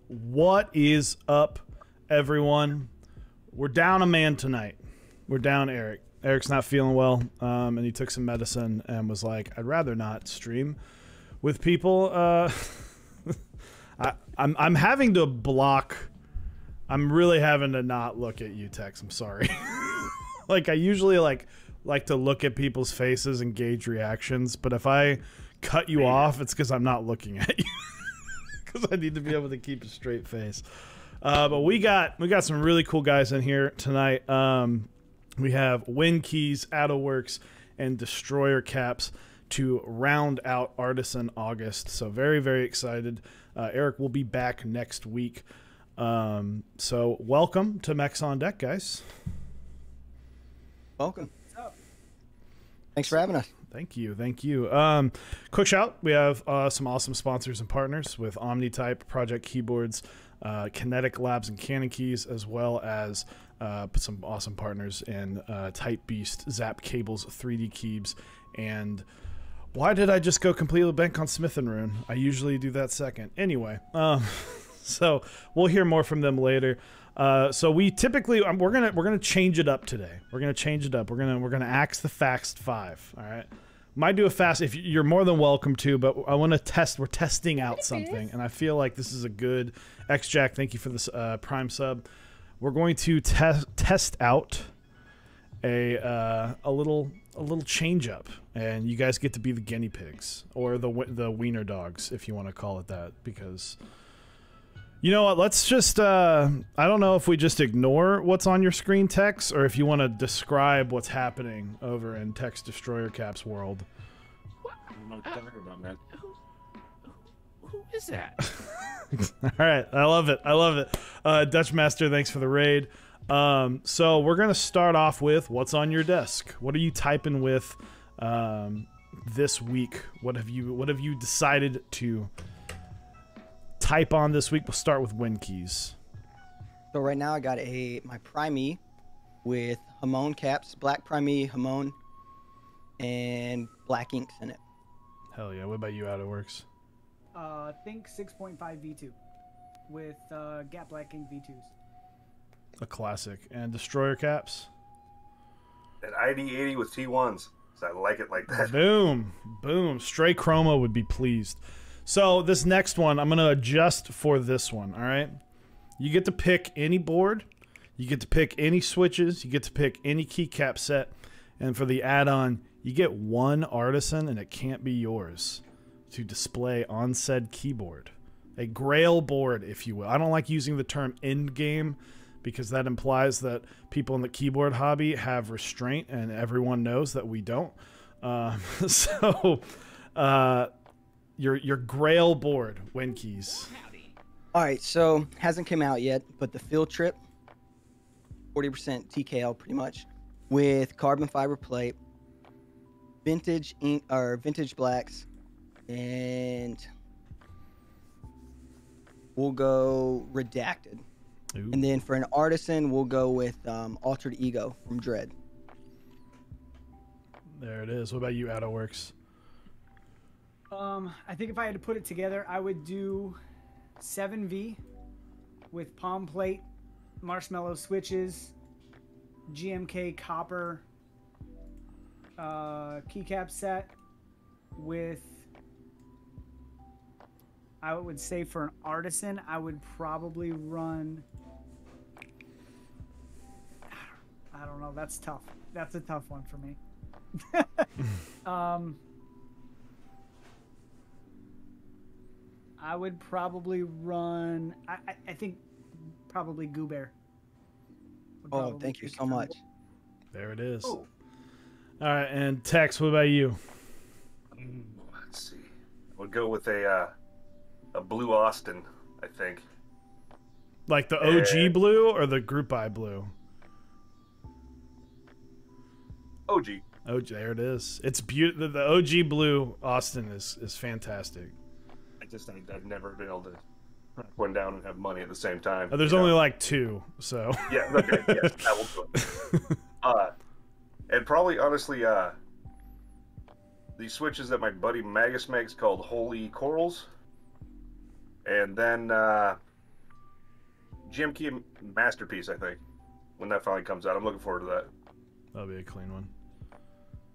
What is up, everyone? We're down a man tonight. We're down Eric. Eric's not feeling well, and he took some medicine and was like, I'd rather not stream with people. I'm having to block. I'm really having to not look at you, Tex. I'm sorry. Like, I usually like to look at people's faces and gauge reactions, but if I cut you off, it's because I'm not looking at you. Because I need to be able to keep a straight face. But we got some really cool guys in here tonight. We have Wind Keys, Addoworks, and Destroyer Caps to round out Artisan August. So very, very excited. Eric will be back next week. So welcome to Mechs on Deck, guys. Welcome. What's up? Thanks for having us. Thank you. Thank you. Quick shout. We have some awesome sponsors and partners with OmniType, Project Keyboards, Kinetic Labs and Canon Keys, as well as some awesome partners in Type Beast, Zap Cables, 3D Keys, and why did I just go completely blank on Smith & Rune? I usually do that second. Anyway, so we'll hear more from them later. So we typically we're gonna change it up today. We're gonna change it up. We're gonna axe the Fast 5. All right. Might do a fast if you're more than welcome to, but I want to test. We're testing out something, and I feel like this is a good X-Jack. Thank you for this Prime sub. We're going to test out a little change up, and you guys get to be the guinea pigs or the wiener dogs, if you want to call it that, because. You know what, let's just, I don't know if we just ignore what's on your screen, Tex, or if you want to describe what's happening over in Tex Destroyer Cap's world. What? I don't know what you're talking about, man. Who is that? All right, I love it. I love it. Dutch Master, thanks for the raid. So we're going to start off with what's on your desk. What are you typing with this week? What have you decided to type on this week? We'll start with Wind Keys. So right now I got my Primee with Hamon caps, black Primee, Hamon, and black inks in it. Hell yeah. What about you, Addoworks? Think 6.5 V2 with Gap Black Ink V2s. A classic. And Destroyer Caps? That ID80 with T1s. So I like it like that. Boom. Boom. Stray Chroma would be pleased. So this next one, I'm going to adjust for this one, all right? You get to pick any board. You get to pick any switches. You get to pick any keycap set. And for the add-on, you get one Artisan, and it can't be yours, to display on said keyboard. A grail board, if you will. I don't like using the term end game because that implies that people in the keyboard hobby have restraint, and everyone knows that we don't. Your grail board, Wind Keys. All right, so hasn't come out yet, but the Field Trip, 40% TKL pretty much, with carbon fiber plate, vintage ink or vintage blacks, and we'll go redacted. Ooh, And then for an Artisan, we'll go with Altered Ego from Dread. there it is. What about you, AutoWorks? I think if I had to put it together, I would do 7V with palm plate, marshmallow switches, GMK copper keycap set with, I would say for an Artisan, I would probably run, I don't know, that's tough. That's a tough one for me. I would probably run, I think probably Goo Bear. Would Oh, probably thank you take so it from much. me. There it is. Oh. All right, and Tex, what about you? Let's see. We'll go with a blue Austin, I think. Like the OG blue or the Group Buy blue? OG. Oh, there it is. It's beautiful. The OG blue Austin is fantastic. I've never been able to track one down and have money at the same time. There's only like 2, so. Yeah, okay, yes, that will do it. And probably, honestly, these switches that my buddy Magus makes called Holy Corals. And then GMK Masterpiece, I think, when that finally comes out. I'm looking forward to that. That'll be a clean one.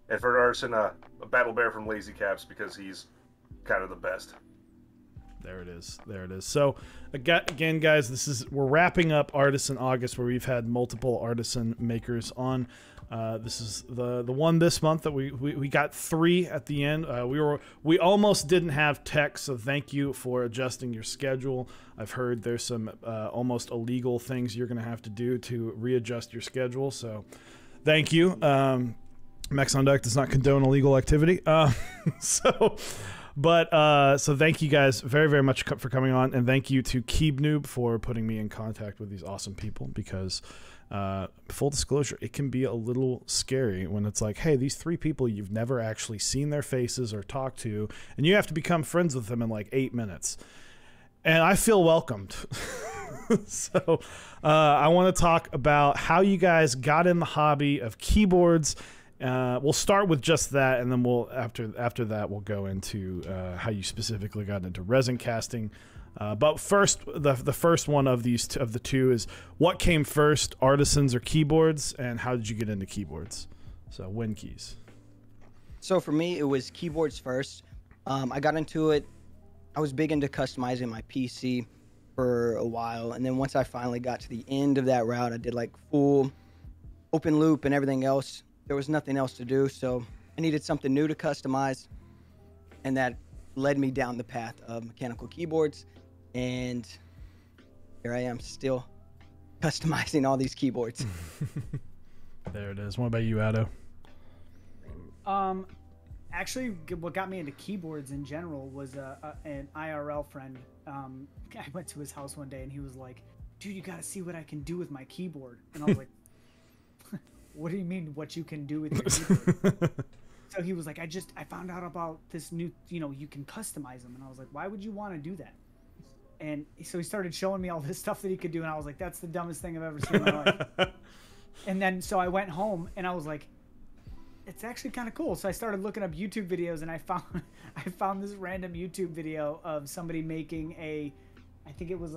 And for Artisan, a Battle Bear from Lazy Caps because he's kind of the best. There it is. There it is. So, again, guys, we're wrapping up Artisan August, where we've had multiple Artisan makers on. This is the one this month that we got 3 at the end. We almost didn't have Tex, so thank you for adjusting your schedule. I've heard there's some almost illegal things you're going to have to do to readjust your schedule. So, thank you. Max on Deck does not condone illegal activity. So thank you guys very, very much for coming on, and thank you to KeebNoob for putting me in contact with these awesome people, because full disclosure, it can be a little scary when it's like, hey, these 3 people you've never actually seen their faces or talked to, and you have to become friends with them in like 8 minutes. And I feel welcomed. So I want to talk about how you guys got in the hobby of keyboards. We'll start with just that, and then we'll after that we'll go into how you specifically got into resin casting. But first, the first one of the 2 is, what came first, Artisans or keyboards, and how did you get into keyboards? So WinKeys. So for me, it was keyboards first. I got into it. I was big into customizing my PC for a while, and then once I finally got to the end of that route, I did like full open loop and everything else. There was nothing else to do, so I needed something new to customize, and that led me down the path of mechanical keyboards, and here I am still customizing all these keyboards. There it is. What about you, Ado? Actually, what got me into keyboards in general was an IRL friend. I went to his house one day and he was like, dude, you gotta see what I can do with my keyboard. And I was like, what do you mean what you can do with your keyboard? So he was like, I found out about this new, you can customize them. And I was like, why would you want to do that? And so he started showing me all this stuff that he could do. And I was like, that's the dumbest thing I've ever seen in my life. And then, so I went home and I was like, it's actually kind of cool. So I started looking up YouTube videos, and I found this random YouTube video of somebody making I think it was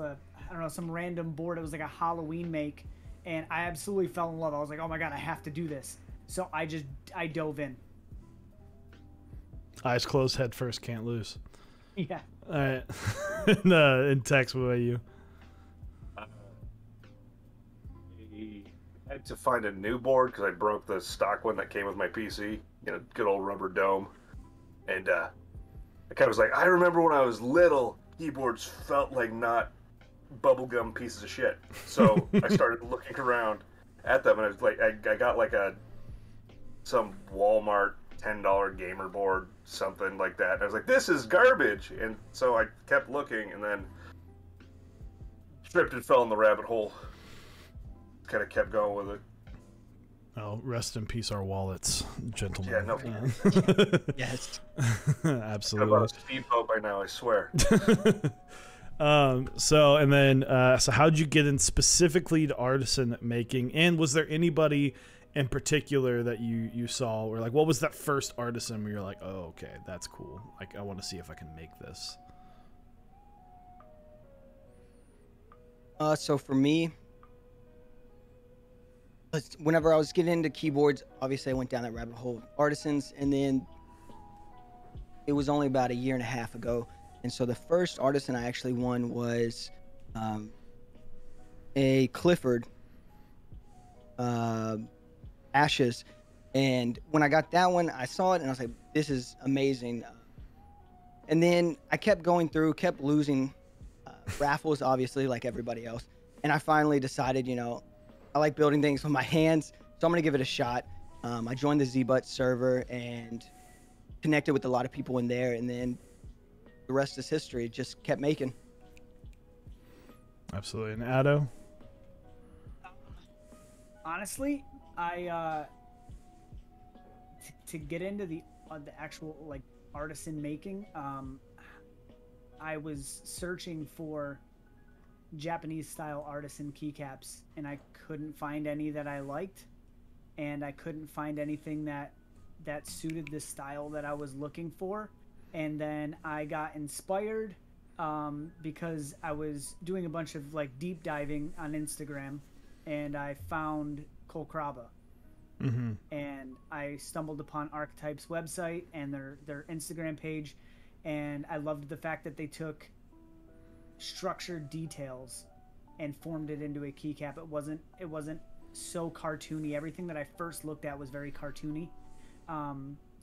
some random board. It was like a Halloween make. And I absolutely fell in love. I was like, oh my God, I have to do this. So I dove in. Eyes closed, head first, can't lose. Yeah. All right. And Tex, what about you? I had to find a new board because I broke the stock one that came with my PC. Good old rubber dome. And I kind of was like, I remember when I was little, keyboards felt like not bubblegum pieces of shit. So I started looking around at them, and I was like, I got like some Walmart $10 gamer board, something like that. And I was like, this is garbage. And so I kept looking, and then tripped and fell in the rabbit hole. Kind of kept going with it. Oh, rest in peace, our wallets, gentlemen. Yeah, no. Yes. Absolutely. I'm about a speedboat by now, I swear. So and then so how'd you get in specifically to artisan making, and was there anybody in particular that you saw, or like what was that first artisan where you're like, oh okay, that's cool, like I want to see if I can make this? So for me, whenever I was getting into keyboards, obviously I went down that rabbit hole of artisans, and then it was only about a year and a half ago. And so the first artisan I actually won was a Clifford Ashes. And when I got that one, I saw it and I was like, this is amazing. And then I kept going through, kept losing raffles, obviously, like everybody else. And I finally decided, you know, I like building things with my hands, so I'm going to give it a shot. I joined the ZBUT server and connected with a lot of people in there, and then the rest is history. Just kept making. Absolutely. And Addo? Honestly, I to get into the actual like artisan making, I was searching for Japanese style artisan keycaps, and I couldn't find any that I liked, and I couldn't find anything that suited the style that I was looking for. And then I got inspired because I was doing a bunch of like deep diving on Instagram, and I found Kolkraba. Mm-hmm. And I stumbled upon Archetype's website and their Instagram page, and I loved the fact that they took structured details and formed it into a keycap. It wasn't so cartoony. Everything that I first looked at was very cartoony,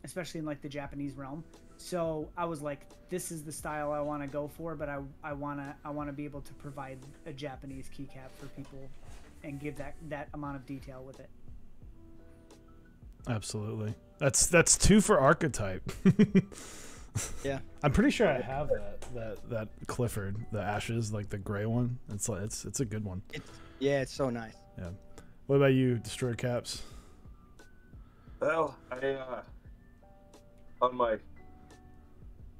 especially in like the Japanese realm. So I was like, this is the style I want to go for, but I want to be able to provide a Japanese keycap for people and give that amount of detail with it. Absolutely. That's 2 for Archetype. Yeah, I'm pretty sure I have that Clifford, the Ashes, like the gray one. It's a good one. It's so nice. Yeah. What about you, Destroyer Caps? Well, I on my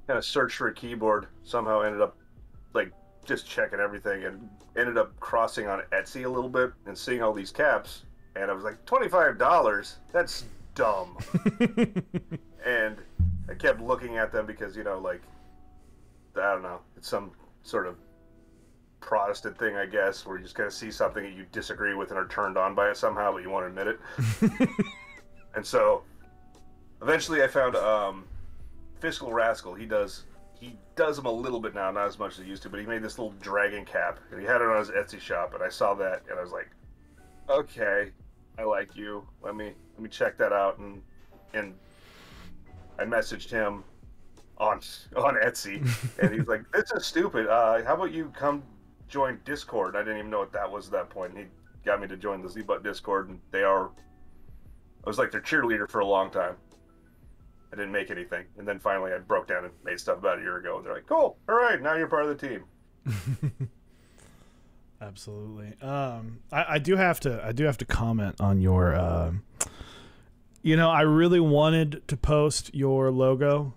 kind of search for a keyboard, somehow ended up like just checking everything and ended up crossing on Etsy a little bit and seeing all these caps, and I was like, $25? That's dumb. And I kept looking at them because, you know, like, I don't know, it's some sort of Protestant thing, I guess, where you just kind of see something that you disagree with and are turned on by it somehow, but you won't admit it. And so eventually I found Fiscal Rascal. He does them a little bit now, not as much as he used to, but he made this little dragon cap, and he had it on his Etsy shop, and I saw that, and I was like, okay, I like you. Let me check that out, and I messaged him on Etsy, and he's like, "This is stupid. How about you come join Discord?" I didn't even know what that was at that point. And he got me to join the ZBUT Discord, and I was like their cheerleader for a long time. I didn't make anything, and then finally I broke down and made stuff about a year ago, and they're like, "Cool, all right, now you're part of the team." Absolutely. I do have to comment on your. You know, I really wanted to post your logo.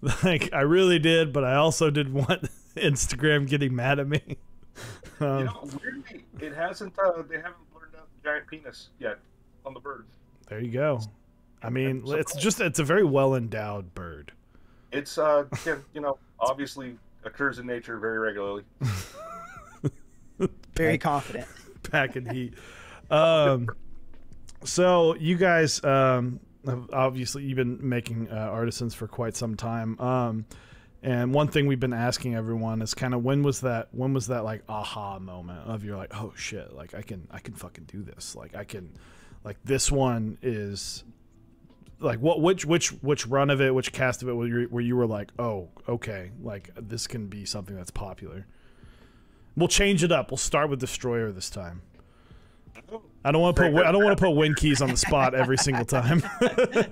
Like I really did, but I also did want Instagram getting mad at me. You know, weirdly, it hasn't. They haven't blurred out the giant penis yet on the bird. There you go. I mean, it's a very well endowed bird. It's you know, obviously occurs in nature very regularly. Very confident. Packing heat. So you guys have obviously you've been making artisans for quite some time. And one thing we've been asking everyone is kind of when was that like aha moment of you're like, oh shit, like I can fucking do this. Like I can, like this one is like which run of it, which cast of it where you were like, oh, okay, like this can be something that's popular. We'll change it up. We'll start with Destroyer this time. I don't want to put Win Keys on the spot every single time. I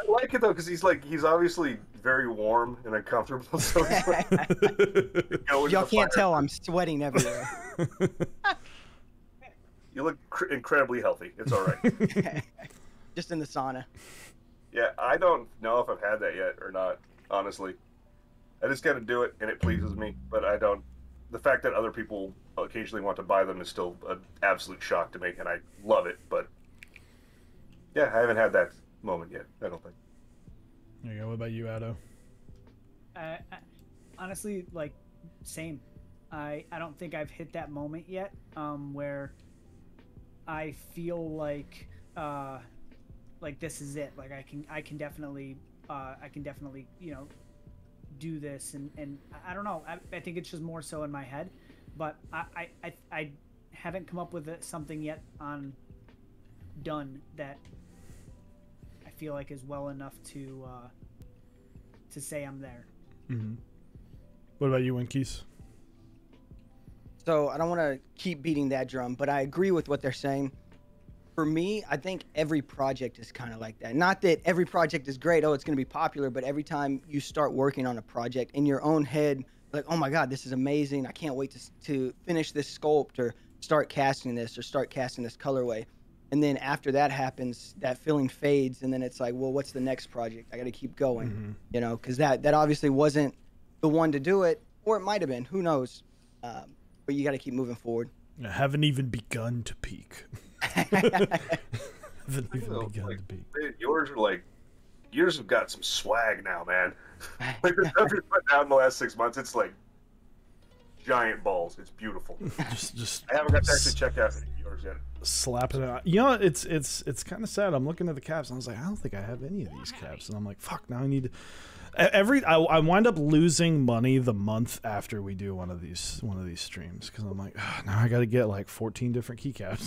like it though because he's obviously very warm and uncomfortable. So y'all can't tell I'm sweating everywhere. You look incredibly healthy. It's all right. Just in the sauna. Yeah, I don't know if I've had that yet or not, honestly. I just got to do it, and it pleases me. But I don't. The fact that other people occasionally want to buy them is still an absolute shock to me, and I love it. But yeah, I haven't had that moment yet. I don't think. There you go. What about you, Addo? I, honestly, like, same. I don't think I've hit that moment yet, where I feel like this is it. Like I can definitely you know, do this, and I don't know. I think it's just more so in my head, but I haven't come up with something yet on done that I feel like is well enough to say I'm there. Mm-hmm. What about you, Winkies? So I don't want to keep beating that drum, but I agree with what they're saying. For me, I think every project is kind of like that. Not that every project is great, oh, it's going to be popular, but every time you start working on a project in your own head, like, oh my God, this is amazing. I can't wait to finish this sculpt or start casting this colorway. And then after that happens, that feeling fades, and then it's like, well, what's the next project? I got to keep going, you know, because that obviously wasn't the one to do it, or it might have been, who knows? But you got to keep moving forward. I haven't even begun to peak. haven't even begun to peak. Yours have got some swag now, man. Like the stuff you put out in the last 6 months, it's like giant balls. It's beautiful. just I haven't got to actually check out yours yet. Slapping it out. You know, it's kind of sad. I'm looking at the caps and I was like, I don't think I have any of these caps, and I'm like, fuck. Now I need to. I wind up losing money the month after we do one of these streams, because I'm like, oh, now I got to get like 14 different keycaps.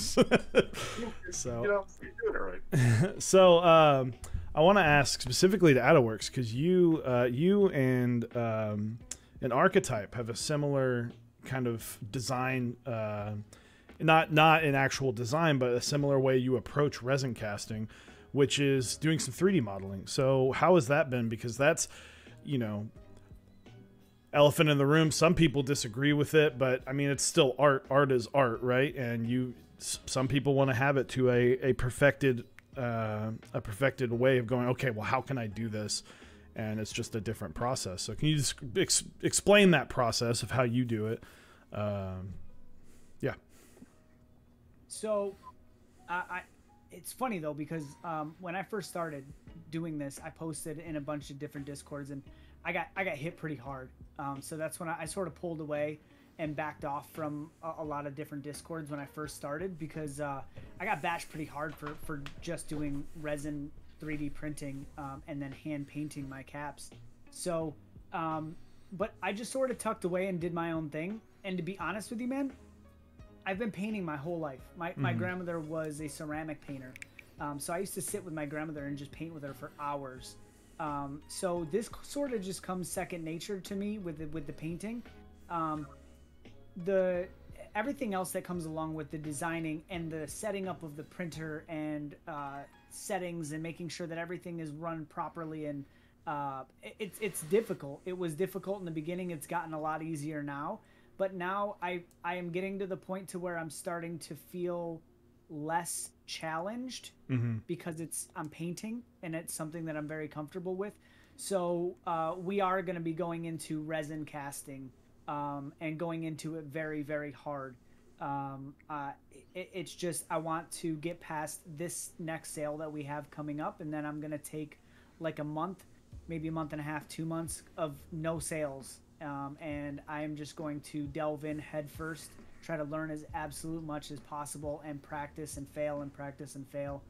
So you know, you're doing it right. So I want to ask specifically to AdaWorks, because you and an Archetype have a similar kind of design, not an actual design, but a similar way you approach resin casting, which is doing some 3D modeling. So how has that been? Because that's, you know, elephant in the room. Some people disagree with it, but I mean, it's still art. Art is art, right? And some people want to have it to a perfected way of going, okay, well, how can I do this? And it's just a different process. So can you just explain that process of how you do it? Yeah. So it's funny though, because when I first started doing this, I posted in a bunch of different Discords, and I got hit pretty hard. So that's when I sort of pulled away and backed off from a lot of different Discords when I first started, because I got bashed pretty hard for just doing resin 3D printing and then hand painting my caps. So, but I just sort of tucked away and did my own thing. And to be honest with you, man, I've been painting my whole life. My grandmother was a ceramic painter. So I used to sit with my grandmother and just paint with her for hours. So this sort of just comes second nature to me with the painting. Everything else that comes along with the designing and the setting up of the printer and settings and making sure that everything is run properly, and it's difficult. It was difficult in the beginning. It's gotten a lot easier now. But now I am getting to the point to where I'm starting to feel less challenged because I'm painting and it's something that I'm very comfortable with. So we are going to be going into resin casting and going into it very, very hard. It's just I want to get past this next sale that we have coming up, and then I'm going to take like a month, maybe a month and a half, 2 months of no sales. And I am just going to delve in head first, try to learn as absolute much as possible, and practice and fail and practice and fail,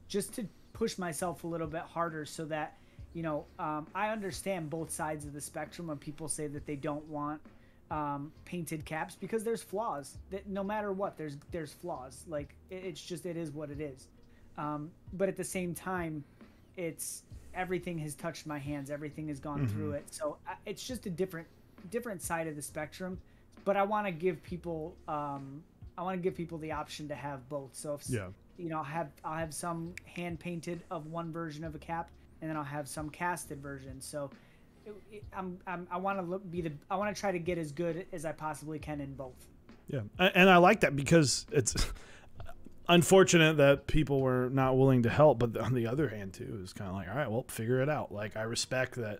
just to push myself a little bit harder, so that, you know, I understand both sides of the spectrum when people say that they don't want painted caps, because there's flaws. That no matter what, there's flaws. Like it is what it is. But at the same time, everything has touched my hands. Everything has gone through it. So it's just a different side of the spectrum. But I want to give people the option to have both. So if you know, I'll have some hand painted of one version of a cap, and then I'll have some casted version. So I want to try to get as good as I possibly can in both. Yeah, and I like that, because it's unfortunate that people were not willing to help, but on the other hand too, it's kind of like, all right, well, figure it out. Like, I respect that,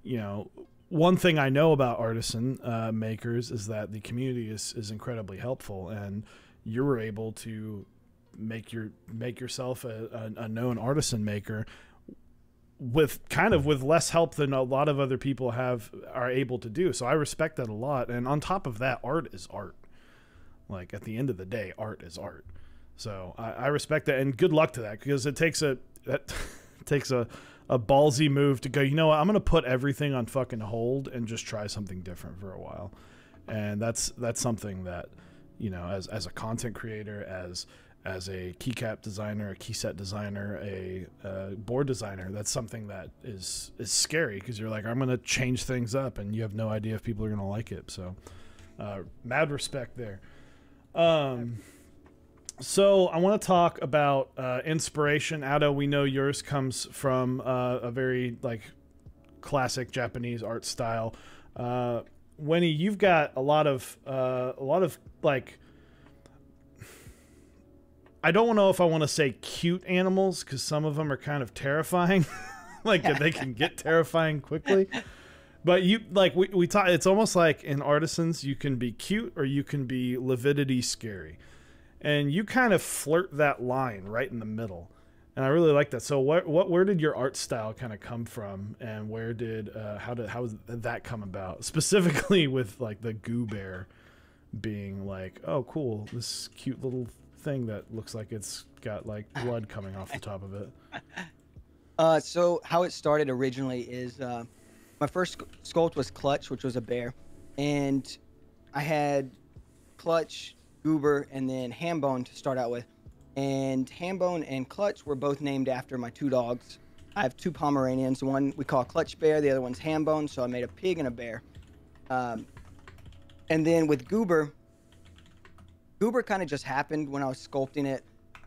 you know, one thing I know about artisan makers is that the community is incredibly helpful, and you were able to make yourself a known artisan maker with less help than a lot of other people are able to do. So I respect that a lot. And on top of that, art is art. Like, at the end of the day, art is art. So I respect that, and good luck to that, because it takes a ballsy move to go, you know what, I'm going to put everything on fucking hold and just try something different for a while. And that's something that, you know, as a content creator, as a keycap designer, a key set designer, a board designer, that's something that is scary, because you're like, I'm going to change things up and you have no idea if people are going to like it. So mad respect there. So I want to talk about inspiration. Ado, we know yours comes from a very like classic Japanese art style. Winnie, you've got a lot of like, I don't know if I want to say cute animals, because some of them are kind of terrifying. Like, they can get terrifying quickly. But you, like, we talk, it's almost like in artisans, you can be cute or you can be lividity scary. And you kind of flirt that line right in the middle. And I really like that. So where did your art style kind of come from, and where did how did that come about? Specifically with like the goo bear being like, oh cool, this cute little thing that looks like it's got like blood coming off the top of it. So how it started originally is my first sculpt was Clutch, which was a bear, and I had Clutch, Goober, and then Hambone to start out with. And Hambone and Clutch were both named after my two dogs. I have two Pomeranians. One we call Clutch Bear, the other one's Hambone, so I made a pig and a bear. And then with Goober kind of just happened when I was sculpting it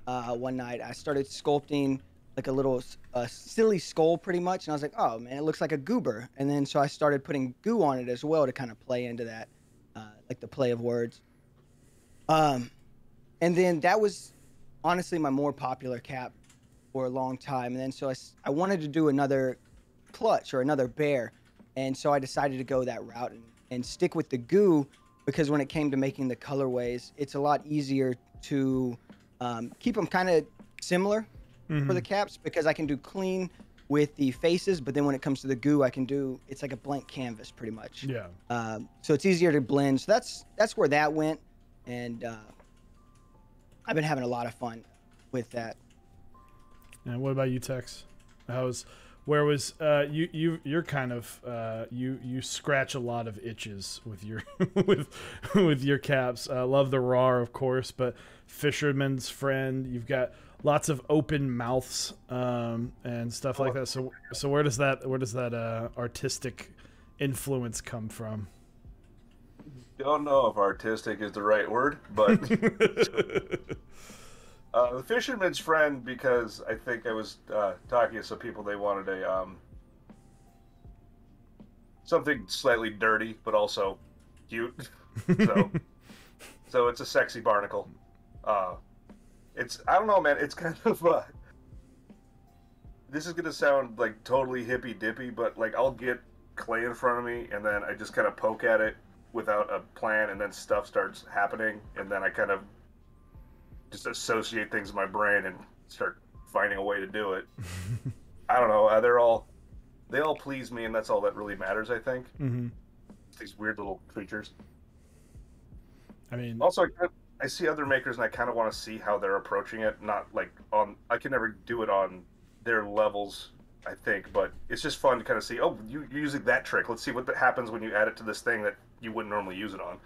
one night. I started sculpting like a little silly skull pretty much, and I was like, oh man, it looks like a goober. And then so I started putting goo on it as well to kind of play into that, like the play of words. And then that was honestly my more popular cap for a long time. And then so I wanted to do another Clutch or another bear, and so I decided to go that route and stick with the goo, because when it came to making the colorways, it's a lot easier to keep them kind of similar for the caps, because I can do clean with the faces, but then when it comes to the goo, it's like a blank canvas pretty much. Yeah. So it's easier to blend. So that's where that went, and I've been having a lot of fun with that. And what about you, Tex? You're kind of you scratch a lot of itches with your with your caps. Love the RAR, of course, but Fisherman's Friend. You've got lots of open mouths and stuff like that. So where does that artistic influence come from? Don't know if artistic is the right word, but the Fisherman's Friend, because I think I was talking to some people, they wanted a something slightly dirty but also cute. So it's a sexy barnacle. I don't know, man. It's kind of this is gonna sound like totally hippy dippy, but like I'll get clay in front of me and then I just kind of poke at it without a plan, and then stuff starts happening, and then I kind of just associate things in my brain and start finding a way to do it. I don't know. They all please me, and that's all that really matters, I think. Mm-hmm. These weird little creatures. I mean, also I see other makers, and I kind of want to see how they're approaching it. Not like I can never do it on their levels, I think, but it's just fun to kind of see. Oh, you're using that trick. Let's see what happens when you add it to this thing that you wouldn't normally use it on.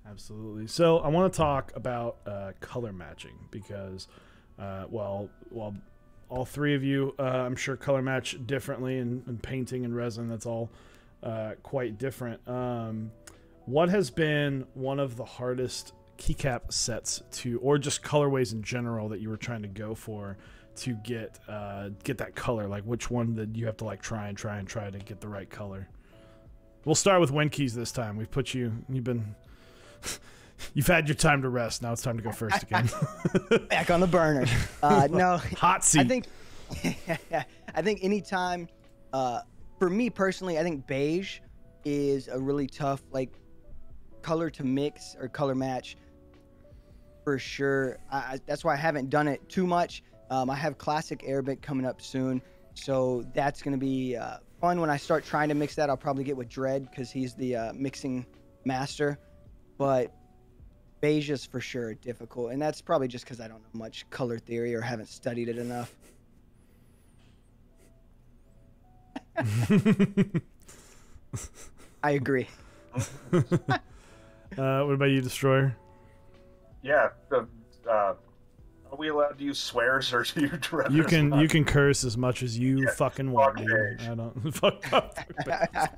Absolutely. So I want to talk about color matching, because while all three of you, I'm sure, color match differently in painting and resin. That's all quite different. What has been one of the hardest keycap sets or just colorways in general that you were trying to go for to get that color? Like, which one did you have to like try to get the right color? We'll start with Winkeys this time. We've put you've had your time to rest. Now it's time to go first again. Back on the burner. No, hot seat. I think anytime for me personally, I think beige is a really tough like color to mix or color match for sure. That's why I haven't done it too much. I have classic Arabic coming up soon, so that's gonna be fun. When I start trying to mix that, I'll probably get with Dread because he's the mixing master. But beige is for sure difficult, and that's probably just because I don't know much color theory or haven't studied it enough. I agree. What about you, Destroyer? Yeah. Are we allowed to use swears, or do you? You can curse as much as you fucking want, fuck dude. beige. I don't fuck up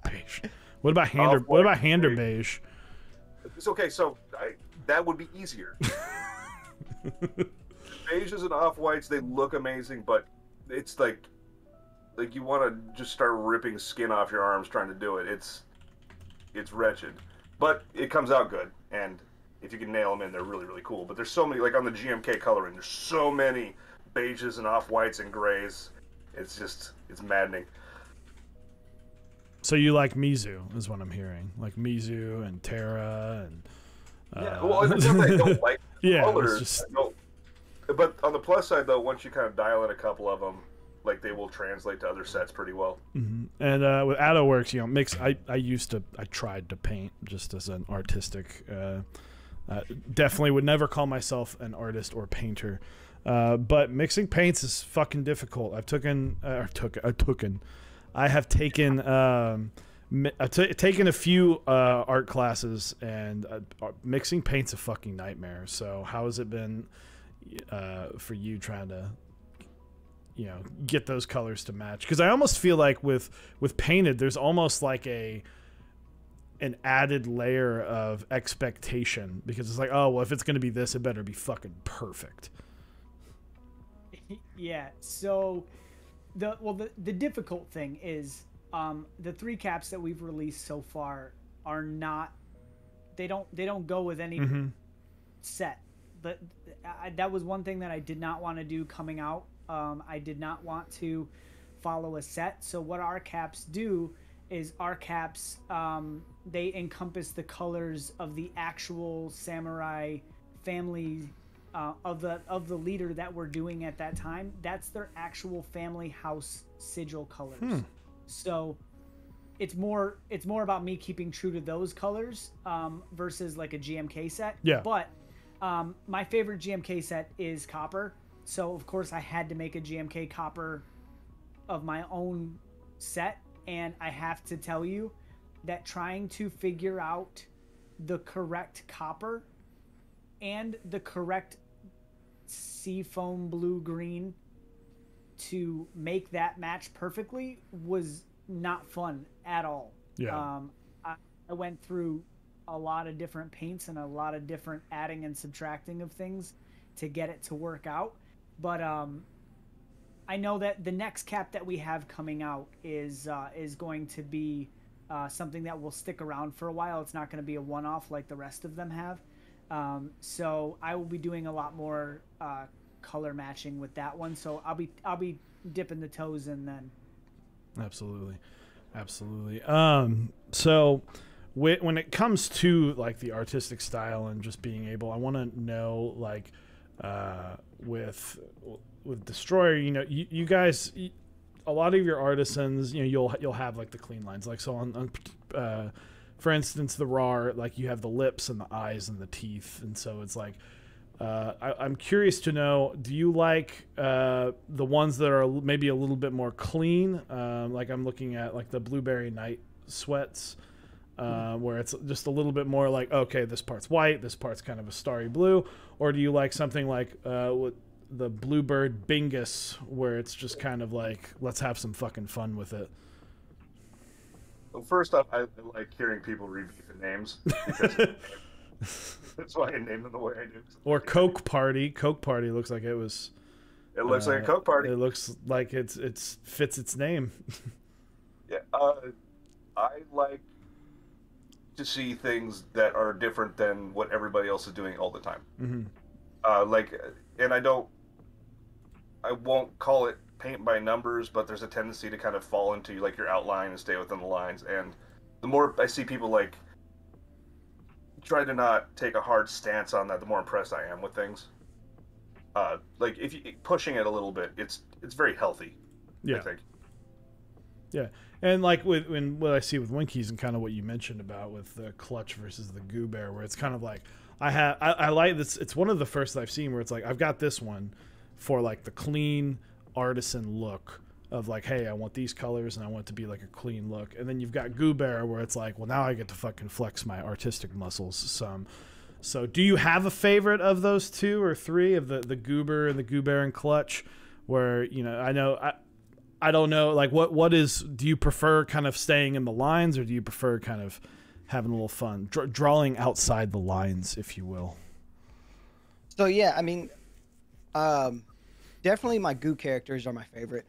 beige. What about hander beige? It's okay. So that would be easier. Beiges and off-whites, they look amazing, but it's like you want to just start ripping skin off your arms trying to do it. It's wretched, but it comes out good, and if you can nail them in, they're really, really cool. But there's so many, like on the GMK coloring, there's so many beiges and off-whites and grays. It's maddening. So you like Mizu, is what I'm hearing. Like Mizu and Terra and... Yeah, well, it's not that I don't like the yeah, colors. just... But on the plus side, though, once you kind of dial in a couple of them, like they will translate to other sets pretty well. Mm-hmm. And with AddoWorks, mix. I tried to paint just as an artistic. Definitely would never call myself an artist or painter, but mixing paints is fucking difficult. I have taken taken a few art classes, and mixing paint's a fucking nightmare. So how has it been for you trying to get those colors to match? Because I almost feel like with painted, there's almost like an added layer of expectation, because it's like, oh well, if it's going to be this, it better be fucking perfect. Yeah, so the difficult thing is the 3 caps that we've released so far are not, they don't go with any set. But that was one thing that I did not want to do coming out. I did not want to follow a set. So what our caps do is our caps, they encompass the colors of the actual samurai family of the leader that we're doing at that time. That's their actual family house sigil colors. So it's more about me keeping true to those colors versus like a GMK set. Yeah. But my favorite GMK set is copper. So of course I had to make a GMK copper of my own set, and I have to tell you that trying to figure out the correct copper and the correct seafoam blue green to make that match perfectly was not fun at all. Yeah. I went through a lot of different paints and a lot of different adding and subtracting of things to get it to work out. But I know that the next cap that we have coming out is going to be something that will stick around for a while. It's not going to be a one-off like the rest of them have. So I will be doing a lot more color matching with that one. So I'll be dipping the toes in then. Absolutely. So when it comes to like the artistic style and just being able, I want to know like with Destroyer, you guys, a lot of your artisans, you'll have like the clean lines, like so on for instance, the RAR, like you have the lips and the eyes and the teeth, and so it's like I'm curious to know, do you like the ones that are maybe a little bit more clean, like I'm looking at like the Blueberry Night sweats, where it's just a little bit more like, okay, this part's white, this part's kind of a starry blue, or do you like something like what the Bluebird Bingus, where it's just kind of like, let's have some fucking fun with it? Well, first off, I like hearing people repeat the names, because that's why I named them the way I do. Or Coke Party. Coke Party looks like it was. It looks like a Coke Party. It looks like it fits its name. Yeah, I like to see things that are different than what everybody else is doing all the time. Mm-hmm. And I won't call it paint by numbers, but there's a tendency to kind of fall into like your outline and stay within the lines. And the more I see people like try to not take a hard stance on that, the more impressed I am with things. Like if you pushing it a little bit, it's very healthy. Yeah. I think. Yeah, and like what I see with Winkies and kind of what you mentioned about with the clutch versus the Goo Bear, where it's kind of like I like this. It's one of the first that I've seen where it's like I've got this one for like the clean artisan look of like, hey, I want these colors and I want it to be like a clean look. And then you've got Goo Bear where it's like, well, now I get to fucking flex my artistic muscles some. So do you have a favorite of those two or three of the Goober and the Goo Bear and clutch? Where, you know, I don't know, like what is, do you prefer kind of staying in the lines or do you prefer kind of having a little fun, drawing outside the lines, if you will? So yeah, I mean, definitely my Goo characters are my favorite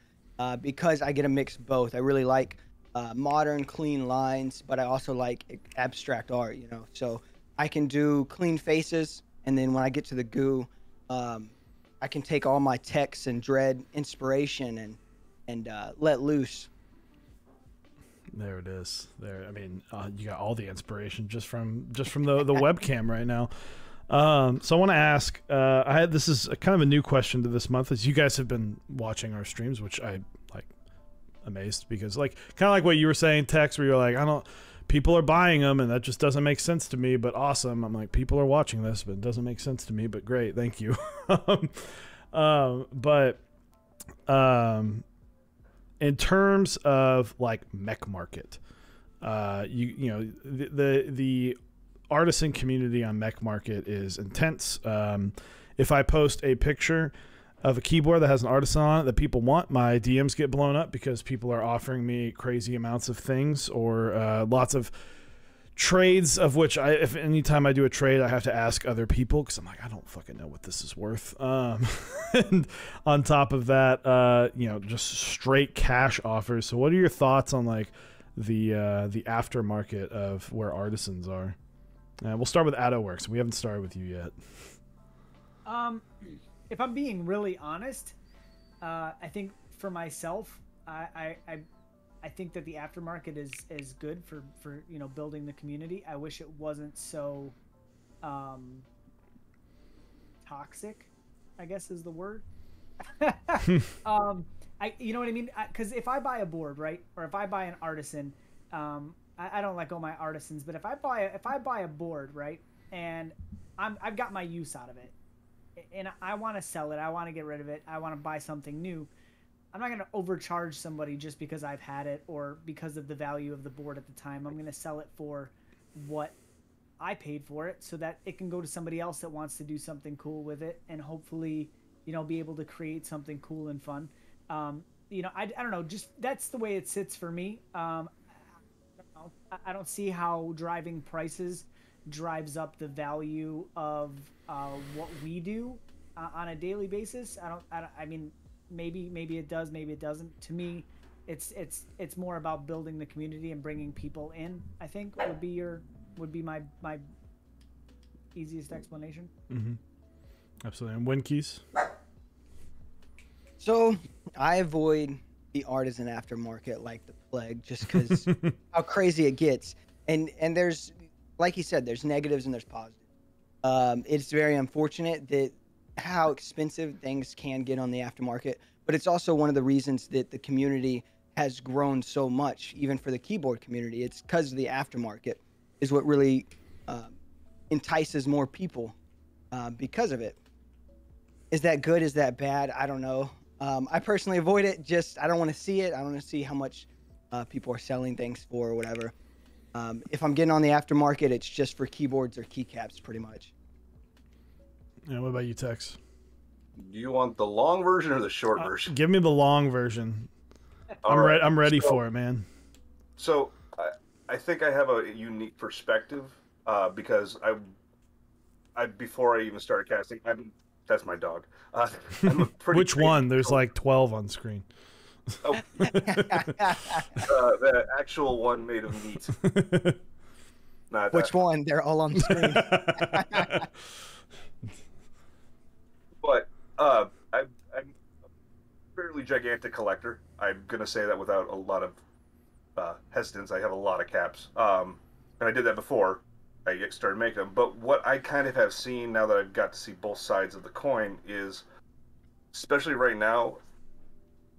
because I get to mix both. I really like modern, clean lines, but I also like abstract art, you know. So I can do clean faces, and then when I get to the Goo, I can take all my Tex and Dread inspiration and let loose. There it is. There, I mean, you got all the inspiration just from the webcam right now. So I want to ask. This is kind of a new question to this month, as you guys have been watching our streams, which I like, amazed because like kind of like what you were saying, Tex, where you're like, people are buying them and that just doesn't make sense to me, but awesome. I'm like, people are watching this, but it doesn't make sense to me, but great, thank you. In terms of like mech market, you know the artisan community on mech market is intense. If I post a picture of a keyboard that has an Artisan on it that people want, my DMs get blown up because people are offering me crazy amounts of things or lots of trades, of which if anytime I do a trade, I have to ask other people because I'm like, I don't fucking know what this is worth. And on top of that, you know, just straight cash offers. So what are your thoughts on like the aftermarket of where artisans are? We'll start with AttoWorks. We haven't started with you yet. If I'm being really honest, I think for myself, I think that the aftermarket is good for you know, building the community. I wish it wasn't so toxic, I guess is the word. You know what I mean? Because if I buy a board, right, or if I buy an Artisan, I don't like all my Artisans, but if I buy a board, right, and I've got my use out of it, and I want to sell it, I want to get rid of it, I want to buy something new, I'm not going to overcharge somebody just because I've had it or because of the value of the board at the time. I'm going to sell it for what I paid for it so that it can go to somebody else that wants to do something cool with it and hopefully, you know, be able to create something cool and fun. You know, I don't know, just that's the way it sits for me. I don't see how driving prices drives up the value of what we do on a daily basis. I mean, maybe it does, maybe it doesn't. To me, it's more about building the community and bringing people in, I think would be my easiest explanation. Mm-hmm. Absolutely. And Winkies? So I avoid the artisan aftermarket like the plague just because how crazy it gets. And there's, like you said, there's negatives and there's positives. It's very unfortunate that how expensive things can get on the aftermarket, but it's also one of the reasons that the community has grown so much, even for the keyboard community. It's because of the aftermarket is what really entices more people because of it. Is that good? Is that bad? I don't know. I personally avoid it. Just, I don't want to see it. I don't want to see how much people are selling things for or whatever. If I'm getting on the aftermarket, it's just for keyboards or keycaps pretty much. Yeah, what about you, Tex? Do you want the long version or the short version? Give me the long version. I'm ready for it, man. So I think I have a unique perspective because I before I even started casting, that's my dog. I'm a pretty Which one? There's like 12 on screen. Oh. The actual one made of meat. Not Which one? They're all on the screen. But I'm fairly absolutely gigantic collector. I'm gonna say that without a lot of hesitance. I have a lot of caps, and I did that before I started making them. But what I kind of have seen now that I've got to see both sides of the coin is, especially right now,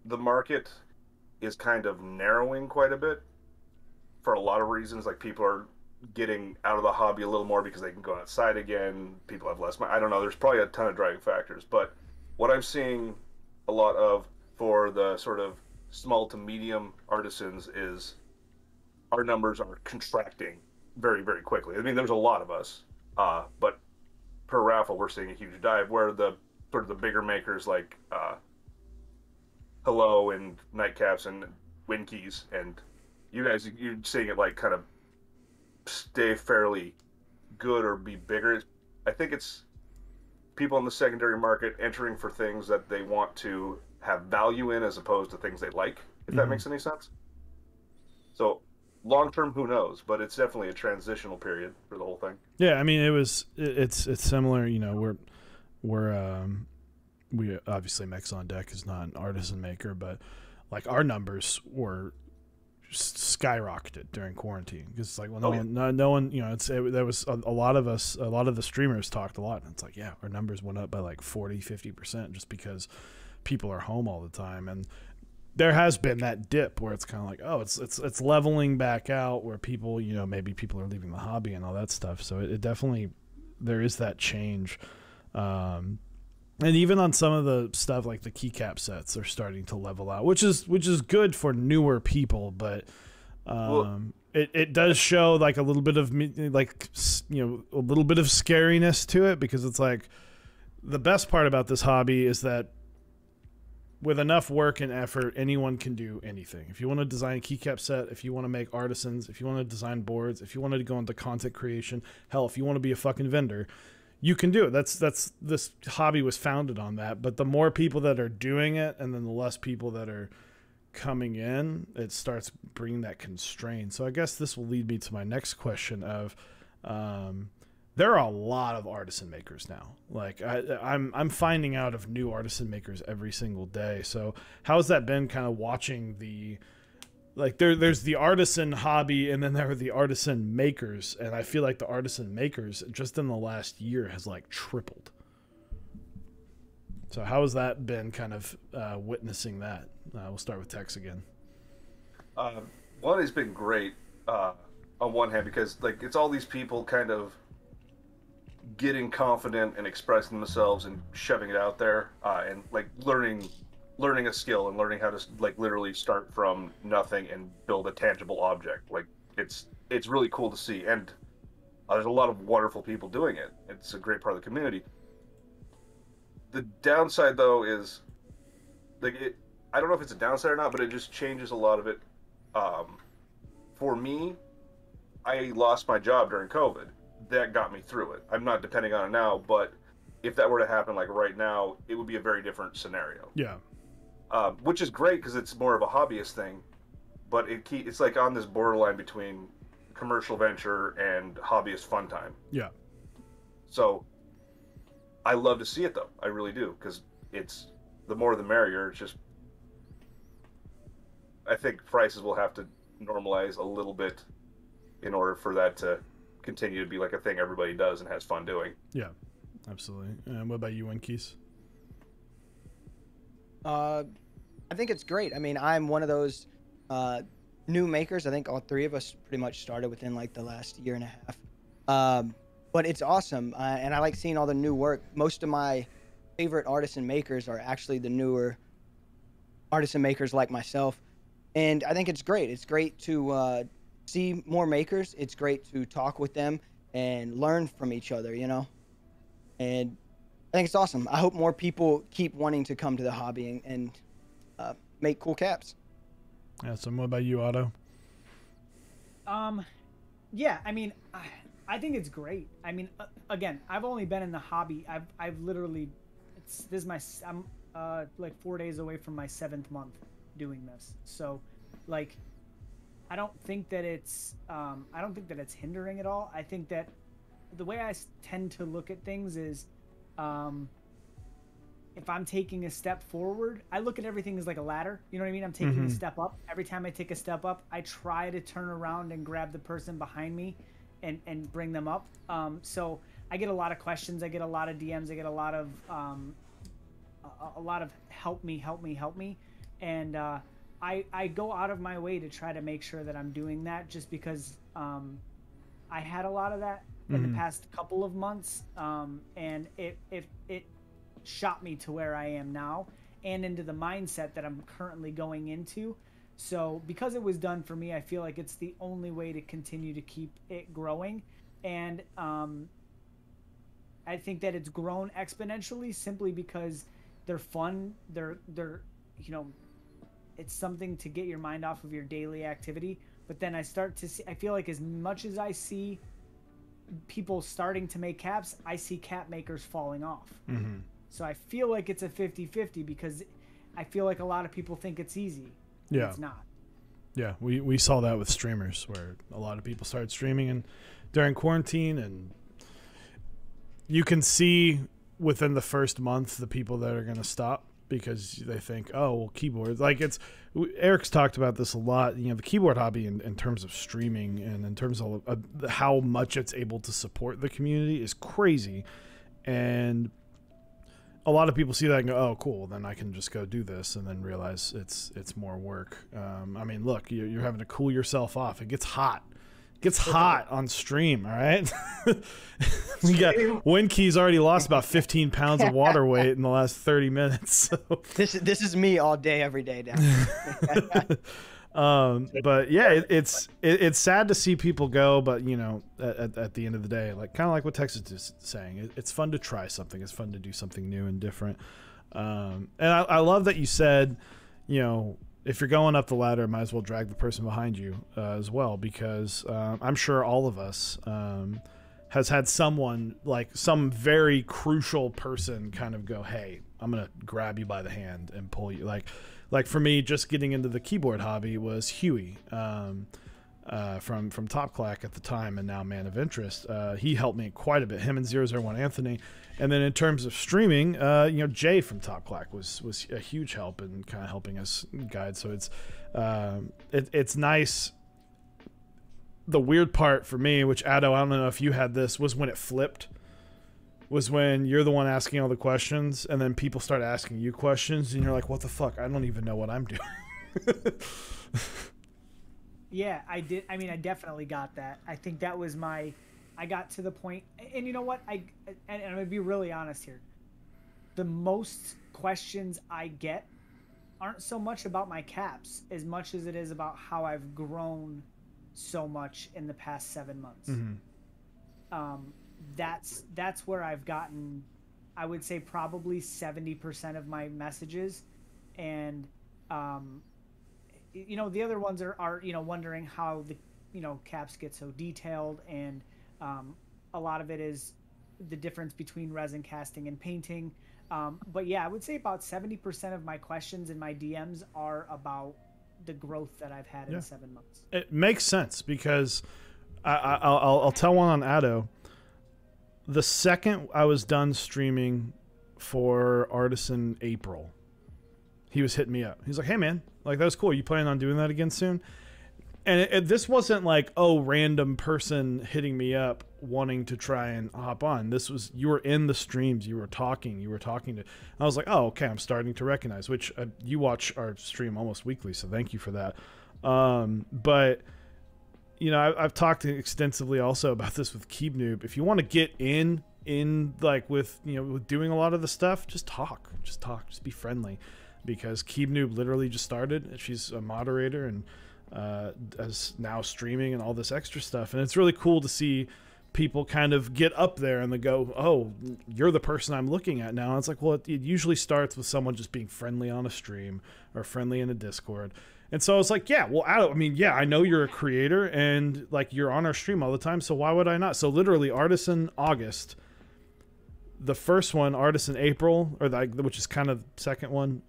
the market is kind of narrowing quite a bit for a lot of reasons. Like people are getting out of the hobby a little more because they can go outside again. People have less money. I don't know. There's probably a ton of driving factors, but what I'm seeing a lot of for the sort of small to medium artisans is our numbers are contracting very, very quickly. I mean, there's a lot of us, but per raffle, we're seeing a huge dive where the sort of the bigger makers like Hello and Nightcaps and Winkeys and you guys, you're seeing it like kind of stay fairly good or be bigger. I think it's people in the secondary market entering for things that they want to have value in as opposed to things they like, if that makes any sense. So long term, who knows? But it's definitely a transitional period for the whole thing. Yeah, I mean, it's similar. You know, we obviously Mex on Deck is not an artisan maker, but like our numbers were skyrocketed during quarantine because like no one, you know, there was a lot of us, a lot of the streamers talked a lot, and it's like, yeah, our numbers went up by like 40-50% just because people are home all the time. And there has been that dip where it's kind of like, oh, it's leveling back out where people, you know, maybe people are leaving the hobby and all that stuff. So it definitely, there is that change. And even on some of the stuff like the keycap sets are starting to level out, which is good for newer people, but it does show like a little bit of, like, you know, a little bit of scariness to it, because it's like the best part about this hobby is that with enough work and effort, anyone can do anything. If you want to design a keycap set, if you want to make artisans, if you want to design boards, if you wanted to go into content creation, hell, if you want to be a fucking vendor, you can do it. That's this hobby was founded on that. But the more people that are doing it, and then the less people that are coming in, it starts bringing that constraint. So I guess this will lead me to my next question of, there are a lot of artisan makers now. Like I'm finding out of new artisan makers every single day. So how's that been, kind of watching the, like there's the artisan hobby and then there are the artisan makers, and I feel like the artisan makers just in the last year has like tripled. So how has that been, kind of witnessing that? We'll start with Tex again. One has been great on one hand because like it's all these people kind of getting confident and expressing themselves and shoving it out there, and like learning a skill and learning how to like literally start from nothing and build a tangible object. Like it's really cool to see, and there's a lot of wonderful people doing it. It's a great part of the community. The downside though is like I don't know if it's a downside or not, but it just changes a lot of it. For me, I lost my job during COVID. That got me through it. I'm not depending on it now, but if that were to happen like right now, it would be a very different scenario. Yeah. Which is great because it's more of a hobbyist thing, but it's like on this borderline between commercial venture and hobbyist fun time. Yeah. So I love to see it though. I really do, because it's the more the merrier. It's just, I think prices will have to normalize a little bit in order for that to continue to be like a thing everybody does and has fun doing. Yeah, absolutely. And what about you, Winkeys? I think it's great. I mean, I'm one of those new makers. I think all three of us pretty much started within like the last year and a half. But it's awesome, and I like seeing all the new work. Most of my favorite artisan makers are actually the newer artisan makers like myself, and I think it's great. It's great to see more makers. It's great to talk with them and learn from each other, you know? And I think it's awesome. I hope more people keep wanting to come to the hobby and make cool caps. Yeah, so what about you, Otto? Yeah, I mean, I think it's great. I mean, again, I've only been in the hobby. I've literally, I'm like 4 days away from my 7th month doing this. So, like, I don't think that it's hindering at all. I think that the way I tend to look at things is, if I'm taking a step forward, I look at everything as like a ladder. You know what I mean? I'm taking a step up. Every time I take a step up, I try to turn around and grab the person behind me and bring them up. So I get a lot of questions. I get a lot of DMs. I get a lot of help me. And I go out of my way to try to make sure that I'm doing that, just because I had a lot of that in the past couple of months. And it shot me to where I am now and into the mindset that I'm currently going into. So because it was done for me, I feel like it's the only way to continue to keep it growing. And I think that it's grown exponentially simply because they're fun. They're you know, it's something to get your mind off of your daily activity. But then I start to see, I feel like as much as I see people starting to make caps, I see cap makers falling off. So I feel like it's a 50-50 because I feel like a lot of people think it's easy. Yeah. It's not. Yeah, we saw that with streamers, where a lot of people started streaming and during quarantine, and you can see within the first month the people that are going to stop because they think, oh, well, keyboards. Like, it's Eric's talked about this a lot. You know, the keyboard hobby in terms of streaming and in terms of how much it's able to support the community is crazy. And a lot of people see that and go, oh, cool, then I can just go do this, and then realize it's more work. I mean, look, you're having to cool yourself off. It gets hot. It gets hot on stream, all right? We got Winkey's already lost about 15 pounds of water weight in the last 30 minutes. So. This is me all day, every day down here. But yeah, it's sad to see people go, but you know, at the end of the day, like kind of like what Texas is saying, it's fun to try something. It's fun to do something new and different. And I love that you said, you know, if you're going up the ladder, might as well drag the person behind you as well, because I'm sure all of us has had someone, like some very crucial person, kind of go, hey, I'm gonna grab you by the hand and pull you. Like for me, just getting into the keyboard hobby was Huey from Top Clack at the time, and now Man of Interest. He helped me quite a bit. Him and 001 Anthony. And then in terms of streaming, you know, Jay from Top Clack was a huge help in kind of helping us guide. So it's nice. The weird part for me, which Addo, I don't know if you had this, was when it flipped. Was when you're the one asking all the questions, and then people start asking you questions, and you're like, what the fuck? I don't even know what I'm doing. Yeah, I did. I mean, I definitely got that. I think that was I got to the point, and you know what? And I'm going to be really honest here. The most questions I get aren't so much about my caps as much as it is about how I've grown so much in the past 7 months. That's where I've gotten, I would say, probably 70% of my messages. And you know, the other ones are you know, wondering how the, you know, caps get so detailed, and a lot of it is the difference between resin casting and painting. But yeah, I would say about 70% of my questions in my DMs are about the growth that I've had in 7 months. It makes sense, because I'll tell one on Addo. The second I was done streaming for Artisan April, he was hitting me up. He's like, hey man, like, that was cool. Are you planning on doing that again soon? And this wasn't like, oh, random person hitting me up wanting to try and hop on. This was, you were in the streams, you were talking to, I was like, oh, okay, I'm starting to recognize, which you watch our stream almost weekly, so thank you for that. But you know, I've talked extensively also about this with Keeb Noob. If you want to get in like with, you know, with doing a lot of the stuff, just talk, just be friendly, because Keeb Noob literally just started. She's a moderator and as now streaming and all this extra stuff, and it's really cool to see people kind of get up there and they go, oh, you're the person I'm looking at now. And it's like, well, it usually starts with someone just being friendly on a stream or friendly in a Discord. And so I was like, yeah, well, I mean, yeah, I know you're a creator and like you're on our stream all the time, so why would I not? So literally Artisan August, the first one, Artisan April, or which is kind of the second one,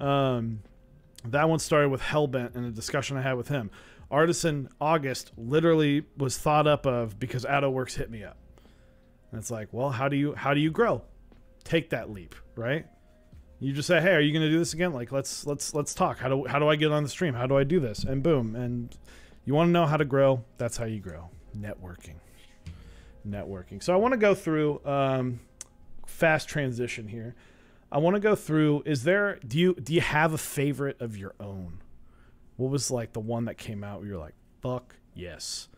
that one started with Hellbent and a discussion I had with him. Artisan August literally was thought up of because AddoWorks hit me up. And it's like, well, how do you grow? Take that leap, right? You just say, "Hey, are you going to do this again? Like, let's talk. How do I get on the stream? How do I do this?" And boom. And you want to know how to grow? That's how you grow. Networking. So I want to go through fast transition here. I want to go through. Do you have a favorite of your own? What was like the one that came out where you're like, fuck yes,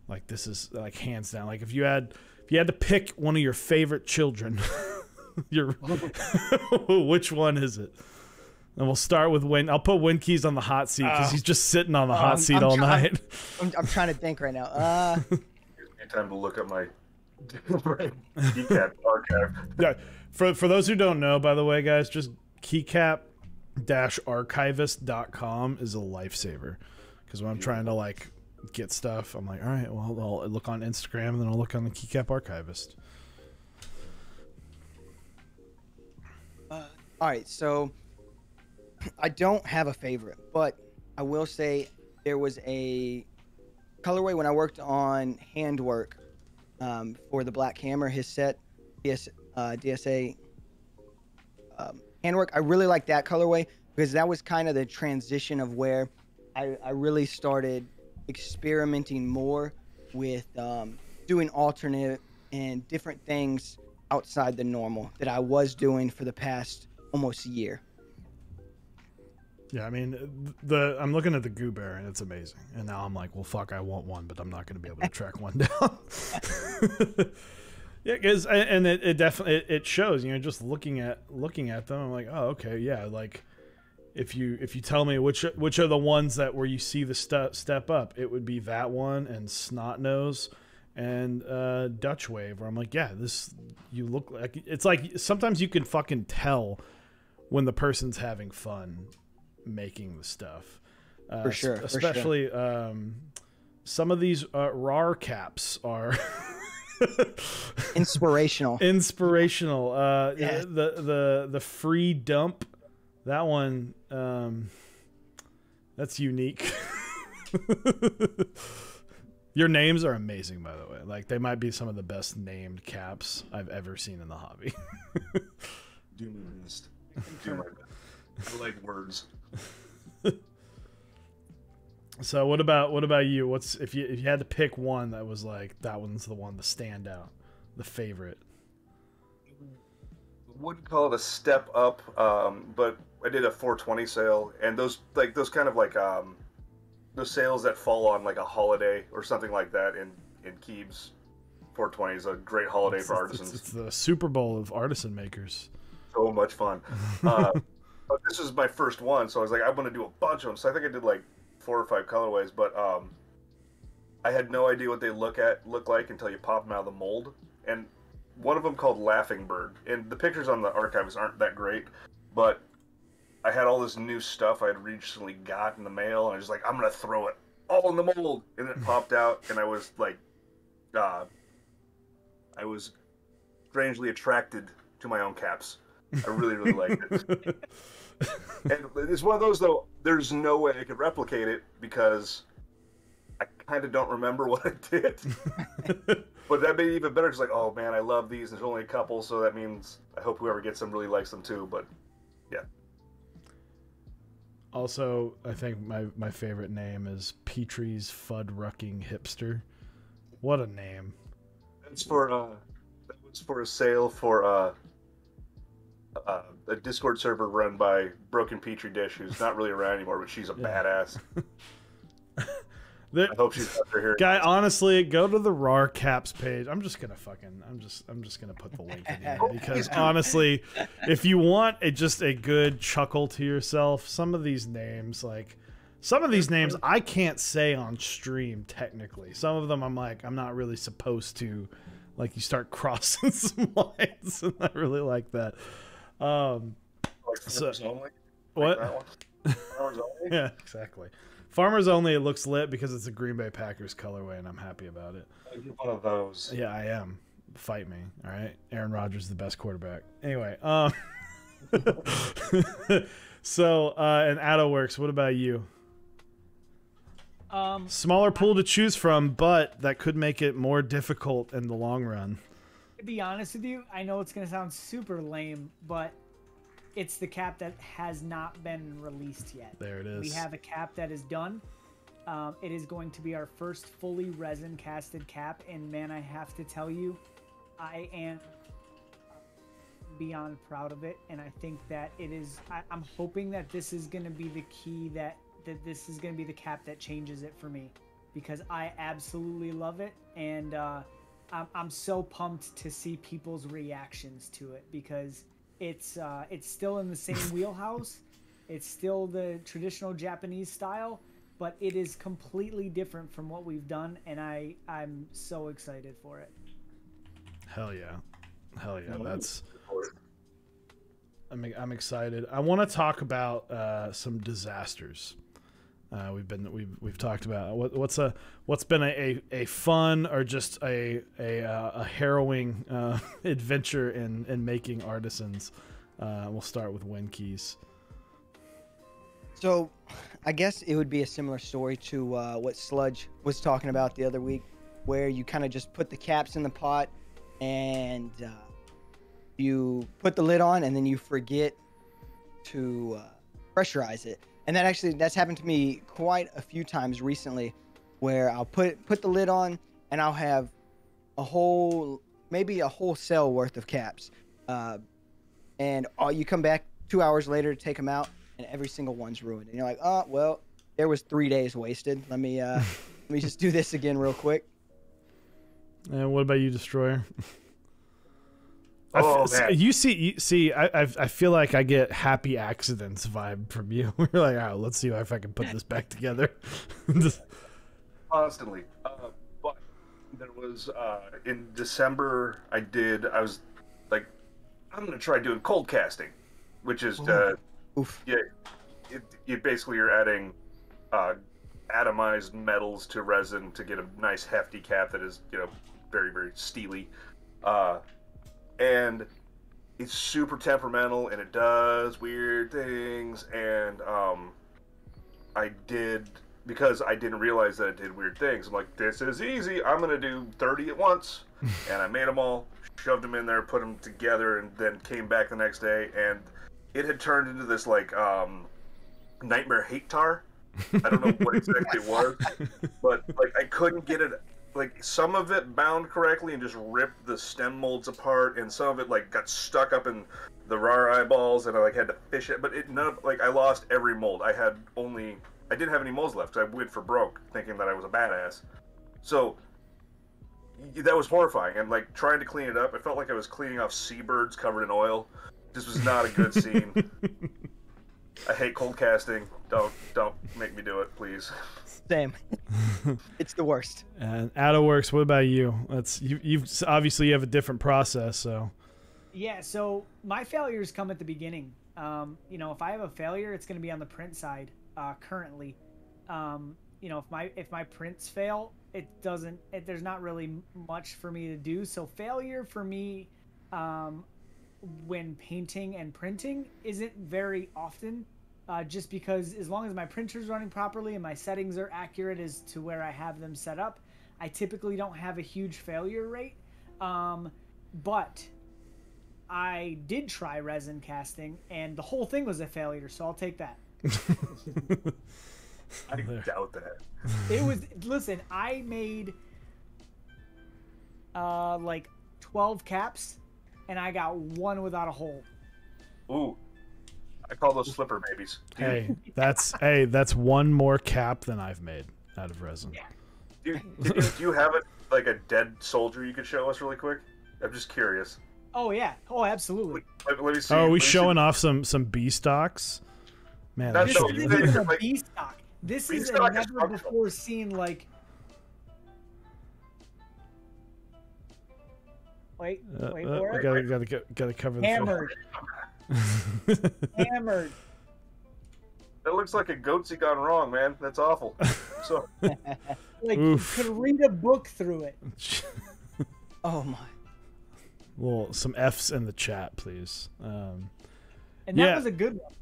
like this is like hands down. Like if you had to pick one of your favorite children, which one is it? And we'll start with Win. I'll put Winkeys on the hot seat because he's just sitting on the hot seat all night. I'm trying to think right now. Time to look at my keycap archive. Yeah, for those who don't know, by the way, guys, just keycap-archivist.com is a lifesaver because when I'm trying to like get stuff, I'm like, all right, well, I'll look on Instagram and then I'll look on the Keycap Archivist. All right, so I don't have a favorite, but I will say there was a colorway when I worked on handwork for the Black Hammer, his set, DSA handwork. I really like that colorway because that was kind of the transition of where I really started experimenting more with doing alternate and different things outside the normal that I was doing for the past almost year. Yeah, I mean, I'm looking at the Goo Bear and it's amazing. And now I'm like, well, fuck, I want one, but I'm not going to be able to track one down. Yeah, because it definitely it shows. You know, just looking at them, I'm like, oh, okay, yeah. Like, if you tell me which are the ones that where you see the step up, it would be that one and Snot Nose and Dutch Wave. Where I'm like, yeah, you look like it's like sometimes you can fucking tell when the person's having fun making the stuff. For sure, especially some of these RAR caps are inspirational. Yeah. The free dump, that one, that's unique. Your names are amazing, by the way. Like, they might be some of the best named caps I've ever seen in the hobby. Do my best. Do my best. I like words. So what about you? What's if you had to pick one that was like that one's the one, the standout, the favorite? Wouldn't call it a step up, but I did a 420 sale, and those kind of like those sales that fall on like a holiday or something like that in Keebs. 420 is a great holiday for artisans. It's the Super Bowl of artisan makers. So much fun. But this is my first one, so I was like, I'm gonna do a bunch of them. So I think I did like 4 or 5 colorways, but I had no idea what they look like until you pop them out of the mold. And one of them called Laughing Bird, and the pictures on the archives aren't that great, but I had all this new stuff I had recently got in the mail, and I was like, I'm gonna throw it all in the mold, and it popped out, and I was like, I was strangely attracted to my own caps. I really, really liked it. And it's one of those, though, there's no way I could replicate it because I kind of don't remember what I did. But that made it even better because, like, oh, man, I love these. There's only a couple, so that means I hope whoever gets them really likes them, too. But, yeah. Also, I think my favorite name is Petrie's Fudd-Rucking Hipster. What a name. That's for, that was for a sale for, a Discord server run by Broken Petri Dish, who's not really around anymore, but she's a badass. I hope she's out there here. Guy, honestly, go to the RAR Caps page. I'm just gonna put the link in here because honestly, if you want just a good chuckle to yourself, some of these names I can't say on stream technically. Some of them I'm like, I'm not really supposed to. Like, you start crossing some lines, and I really like that. Like Farmers Only? What? Like Farmers Only? Yeah, exactly. Farmers Only, it looks lit because it's a Green Bay Packers colorway, and I'm happy about it. You're one of those. Yeah, I am. Fight me, all right? Aaron Rodgers is the best quarterback. Anyway, so, and AddoWorks, what about you? Smaller pool to choose from, but that could make it more difficult in the long run. To be honest with you, I know it's gonna sound super lame, but it's the cap that has not been released yet. There it is. We have a cap that is done. It is going to be our first fully resin casted cap, and man, I have to tell you, I am beyond proud of it, and I think that it is. I'm hoping that this is going to be the key, that this is going to be the cap that changes it for me, because I absolutely love it, and I'm so pumped to see people's reactions to it, because it's still in the same wheelhouse. It's still the traditional Japanese style, but it is completely different from what we've done, and I'm so excited for it. Hell yeah. That's. I'm excited. I want to talk about some disasters. We've talked about what's been a fun or just a harrowing adventure in making artisans. We'll start with Winkeys. So, I guess it would be a similar story to what Sludge was talking about the other week, where you kind of just put the caps in the pot and you put the lid on, and then you forget to pressurize it. And that's happened to me quite a few times recently, where I'll put the lid on and I'll have maybe a whole cell worth of caps, and you come back 2 hours later to take them out, and every single one's ruined. And you're like, oh, well, there was 3 days wasted. Let me just do this again real quick. And what about you, Destroyer? Oh, man. You see, I feel like I get happy accidents vibe from you. We're like, all right, let's see if I can put this back together. Constantly. But there was, in December, I was like, I'm going to try doing cold casting, which is, you basically are adding atomized metals to resin to get a nice hefty cap that is, very, very steely. And it's super temperamental, and it does weird things, and because I didn't realize that it did weird things, I'm like, this is easy, I'm going to do 30 at once, and I made them all, shoved them in there, put them together, and then came back the next day, and it had turned into this, like, nightmare hate tar. I don't know what exactly it was, but, like, I couldn't get it. Like, some of it bound correctly and just ripped the stem molds apart, and some of it, like, got stuck up in the raw eyeballs, and I, like, had to fish it. But I lost every mold. I didn't have any molds left, because I went for broke, thinking that I was a badass. So, that was horrifying. And, like, trying to clean it up, I felt like I was cleaning off seabirds covered in oil. This was not a good scene. I hate cold casting. Don't make me do it, please. Same. It's the worst. And AutoWorks, what about you? You've obviously you have a different process, so. Yeah, so my failures come at the beginning. If I have a failure, it's going to be on the print side. Currently, if my prints fail, there's not really much for me to do. So failure for me, when painting and printing, isn't very often. Just because as long as my printer's running properly and my settings are accurate as to where I have them set up, I typically don't have a huge failure rate. But I did try resin casting, and the whole thing was a failure, so I'll take that. I doubt that. Listen, I made like 12 caps, and I got one without a hole. Ooh. I call those slipper babies. Hey, that's one more cap than I've made out of resin. Yeah. Do you have like a dead soldier you could show us really quick? I'm just curious. Oh yeah. Oh, absolutely. Let me see. Oh, are we showing off some B stocks? Man, That's This no, isn't you- even a like- B stock. This is a B-stock is never before seen, like. Wait for it. gotta cover the Hammered. Hammered. That looks like a goatsy gone wrong, man. That's awful. So Like, Oof. you could read a book through it. Oh my. Well, some F's in the chat, please. And Yeah. that was a good one.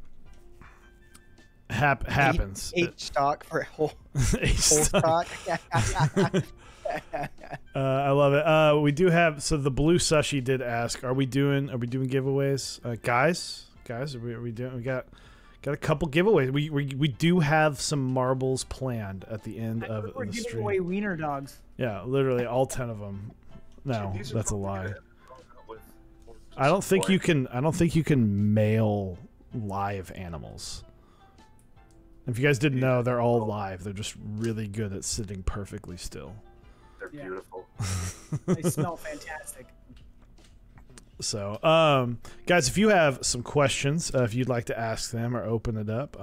Happens. H stock for whole Stock. stock. I love it. We do have the blue sushi did ask, are we doing giveaways? Guys, guys? Are we doing? We got a couple giveaways. We do have some marbles planned at the end of We're the giving stream. away wiener dogs. Yeah, literally all 10 of them. No, These are that's a probably lie. gonna help with I don't think you support. can. I don't think you can mail live animals. If you guys didn't know, they're all live. They're just really good at sitting perfectly still. They're Yeah. beautiful. They smell fantastic. So, guys, if you have some questions, if you'd like to ask them or open it up,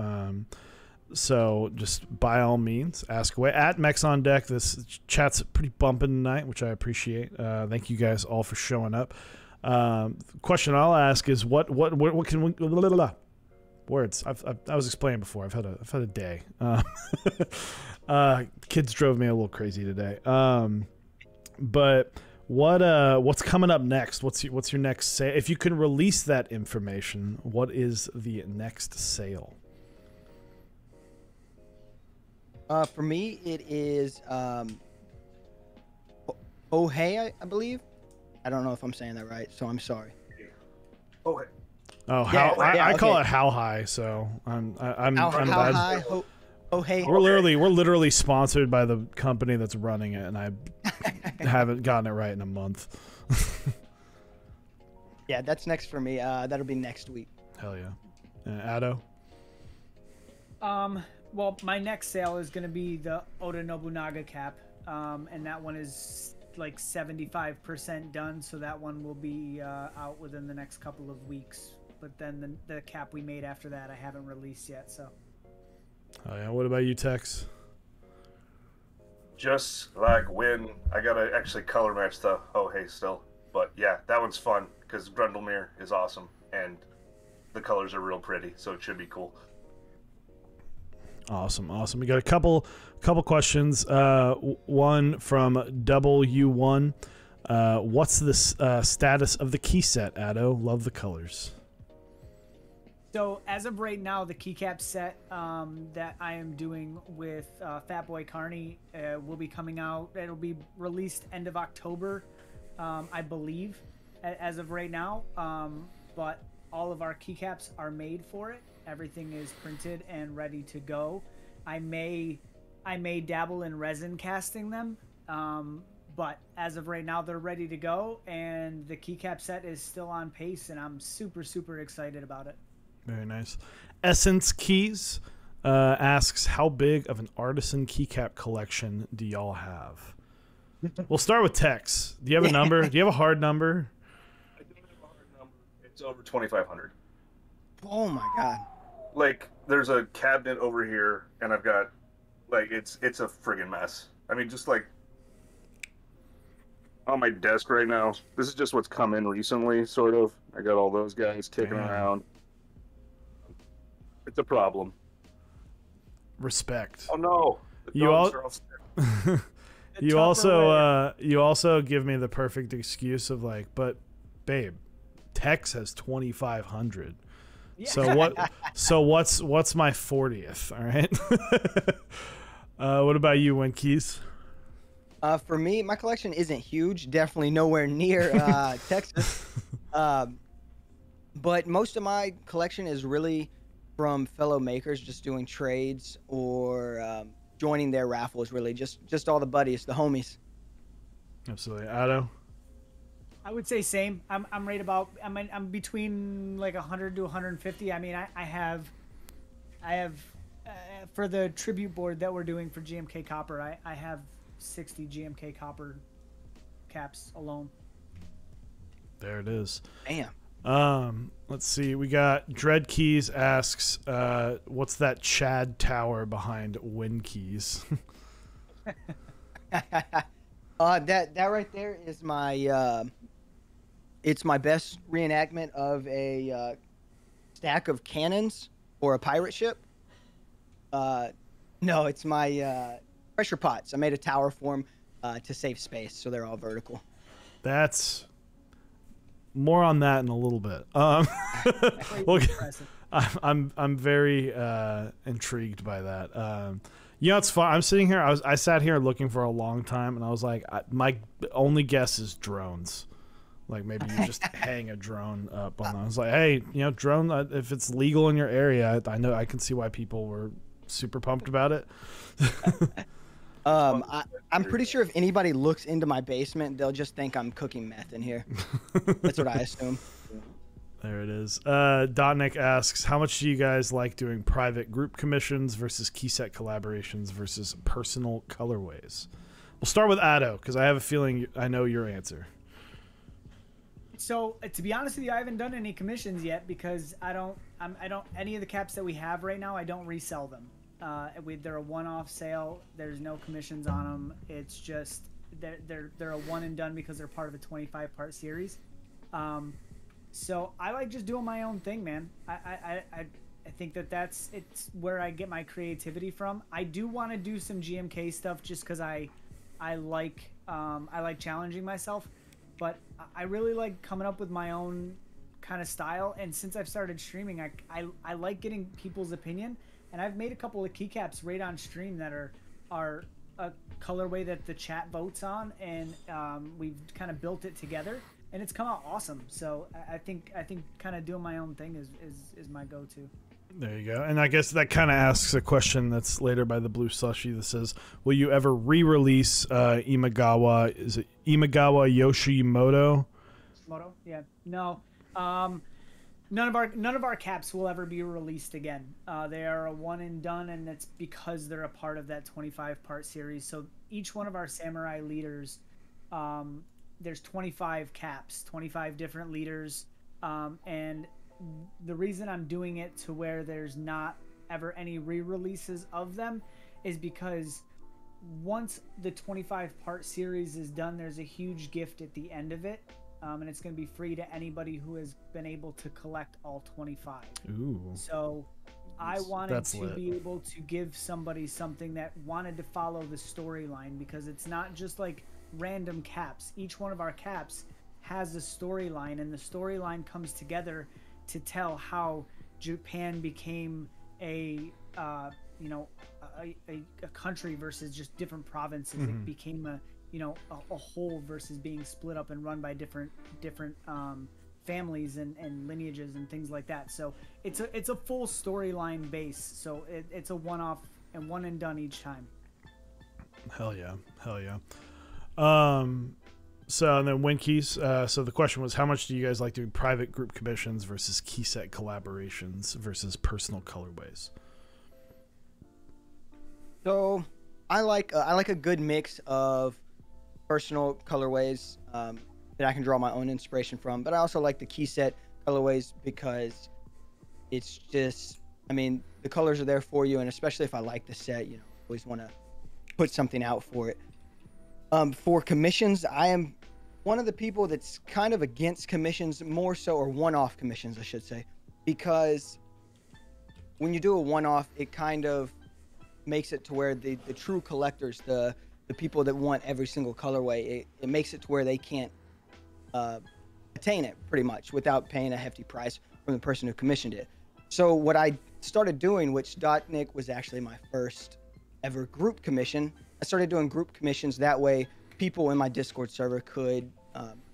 so just by all means, ask away. At Mex on Deck, this chat's pretty bumping tonight, which I appreciate. Thank you guys all for showing up. Question I'll ask is what can we blah, blah, blah. Words. I was explaining before. I've had a day. Kids drove me a little crazy today. But what's coming up next? What's your next sale? If you can release that information, what is the next sale? For me, it is Oh Hey, I believe. I don't know if I'm saying that right, so I'm sorry. Okay. Oh, Yeah, I call okay. it How High. So I'm How bad. high? Oh Hey. We're literally sponsored by the company that's running it, and I haven't gotten it right in a month. Yeah, that's next for me. That'll be next week. Hell yeah. Addo? Well, my next sale is going to be the Oda Nobunaga cap, and that one is like 75% done, so that one will be out within the next couple of weeks. But then the cap we made after that, I haven't released yet. So. Oh yeah. What about you, Tex? Just like when I gotta actually color match the Oh Hey still, but yeah, that one's fun because Grundlemere is awesome and the colors are real pretty, so it should be cool. Awesome. We got a couple questions. One from W1. What's the status of the key set, Addo? Love the colors. So as of right now, the keycap set that I am doing with Fatboy Carney will be coming out. It'll be released end of October, I believe, as of right now. But all of our keycaps are made for it. Everything is printed and ready to go. I may dabble in resin casting them, but as of right now, they're ready to go, and the keycap set is still on pace, and I'm super excited about it. Very nice. Essence Keys asks, how big of an Artisan keycap collection do y'all have? We'll start with Tex. Do you have a number? Do you have a hard number? I don't have a hard number. It's over 2,500. Oh my god. Like there's a cabinet over here, and I've got like it's a friggin' mess. I mean, just like on my desk right now. This is just what's come in recently, sort of. I got all those guys kicking Damn. around. It's a problem. Respect. Oh no! The You dogs all- are sick. You also give me the perfect excuse of like, but babe, Tex has 2,500. Yeah. So what? So what's my 40th? All right. What about you, Winkeys? For me, my collection isn't huge. Definitely nowhere near Texas. But most of my collection is really from fellow makers, just doing trades or joining their raffles. Really, just all the buddies, the homies. Absolutely, Addo. I would say same. I'm right about. I'm between like 100 to 150. I mean, I have for the tribute board that we're doing for GMK Copper. I have 60 GMK Copper caps alone. There it is. Damn. Let's see. We got Dread Keys asks, what's that Chad Tower behind Winkeys? That right there is my it's my best reenactment of a stack of cannons for a pirate ship. No, it's my pressure pots. I made a tower for them to save space, so they're all vertical. That's more on that in a little bit. Quite Well, impressive. I'm very intrigued by that. You know, it's fun. I'm sitting here. I sat here looking for a long time, and I was like, my only guess is drones. Like maybe you just hang a drone up on them. It's like, hey, drone, if it's legal in your area, I know I can see why people were super pumped about it. I'm pretty sure if anybody looks into my basement, they'll just think I'm cooking meth in here. That's what I assume. There it is. Dotnik asks, how much do you guys like doing private group commissions versus key set collaborations versus personal colorways? We'll start with Addo, because I have a feeling I know your answer. So to be honest with you, I haven't done any commissions yet because I don't any of the caps that we have right now, I don't resell them. They're a one-off sale. There's no commissions on them. It's just they're a one and done because they're part of a 25-part series. So I like just doing my own thing, man. I think it's where I get my creativity from. I do want to do some GMK stuff just because I like challenging myself, but I really like coming up with my own kind of style. And since I've started streaming, I like getting people's opinion. And I've made a couple of keycaps right on stream that are a colorway that the chat votes on, and we've kind of built it together, and it's come out awesome. So I think kind of doing my own thing is my go-to. There you go. And I guess that kind of asks a question that's later by the Blue Slushy that says, will you ever re-release Imagawa? Is it Imagawa Yoshimoto? Moto? Yeah. No. None of our caps will ever be released again. They are a one and done, and it's because they're a part of that 25-part series. So each one of our samurai leaders, there's 25 caps, 25 different leaders, and the reason I'm doing it to where there's not ever any re-releases of them is because once the 25-part series is done, there's a huge gift at the end of it. And it's going to be free to anybody who has been able to collect all 25. Ooh. So I wanted to lit. be able to give somebody something that wanted to follow the storyline, because it's not just like random caps. Each one of our caps has a storyline, and the storyline comes together to tell how Japan became a country versus just different provinces. Mm-hmm. It became a whole versus being split up and run by different families and lineages and things like that. So it's a full storyline base. So it's a one-off and one and done each time. Hell yeah. So and then Winkeys. So the question was, how much do you guys like doing private group commissions versus key set collaborations versus personal colorways? So I like a good mix of personal colorways that I can draw my own inspiration from, but I also like the key set colorways because it's just, the colors are there for you, and especially if I like the set, always want to put something out for it. For commissions, I am one of the people that's kind of against commissions, more so, or one-off commissions, I should say, because when you do a one-off, it kind of makes it to where the true collectors, the people that want every single colorway, it makes it to where they can't attain it pretty much without paying a hefty price from the person who commissioned it. So what I started doing, which Dotnik was actually my first ever group commission, I started doing group commissions. That way people in my Discord server could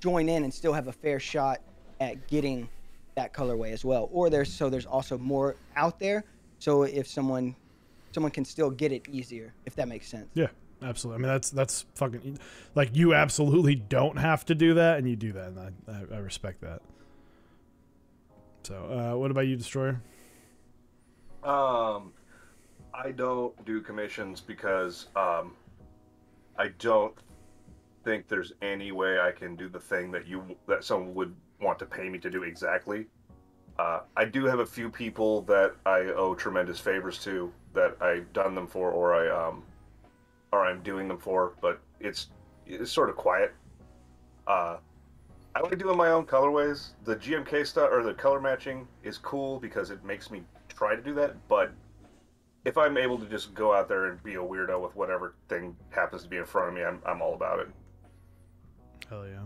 join in and still have a fair shot at getting that colorway as well. Or there's also more out there, so if someone can still get it easier, if that makes sense. Yeah, absolutely. That's fucking, like, you absolutely don't have to do that, and you do that, and I respect that. So what about you, Destroyer? I don't do commissions because I don't think there's any way I can do the thing that someone would want to pay me to do exactly. I do have a few people that I owe tremendous favors to that I've done them for, or I'm doing them for, but it's sort of quiet. I like doing my own colorways. The GMK stuff, or the color matching, is cool because it makes me try to do that, but if I'm able to just go out there and be a weirdo with whatever thing happens to be in front of me, I'm all about it. Hell yeah.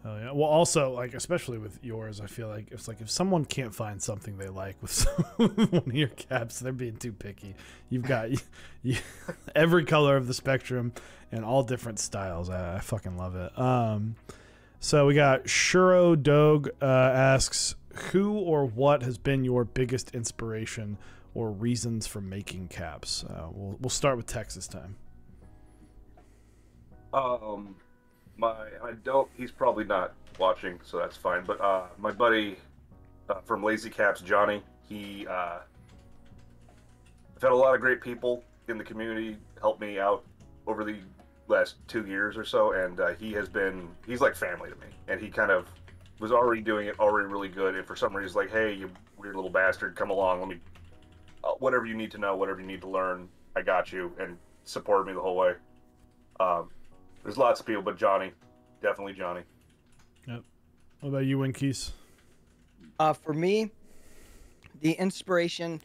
Well, also, like, especially with yours, I feel like it's like if someone can't find something they like with one of your caps, they're being too picky. You've got every color of the spectrum and all different styles. I fucking love it. So we got Shuro Dog asks, who or what has been your biggest inspiration or reasons for making caps? We'll start with Texas time. He's probably not watching, so that's fine. But my buddy from Lazy Caps, Johnny, I've had a lot of great people in the community help me out over the last 2 years or so, and he's like family to me, and he kind of was already doing it already really good, and for some reason, like, hey, you weird little bastard, come along, let me, whatever you need to know, whatever you need to learn, I got you, and supported me the whole way. There's lots of people, but Johnny, definitely Johnny. Yep. What about you, Winkies? For me, the inspiration,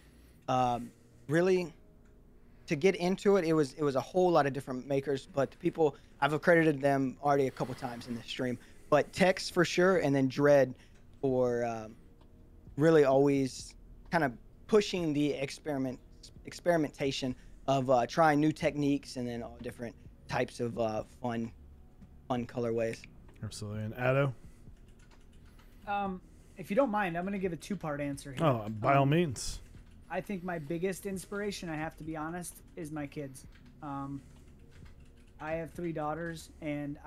really, to get into it, it was a whole lot of different makers, but the people, I've accredited them already a couple times in this stream, but Tex for sure, and then Dread for really always kind of pushing the experimentation of trying new techniques and then all different types of fun colorways. Absolutely. And Addo? If you don't mind, I'm going to give a two-part answer here. Oh, by all means. I think my biggest inspiration, I have to be honest, is my kids. I have 3 daughters, and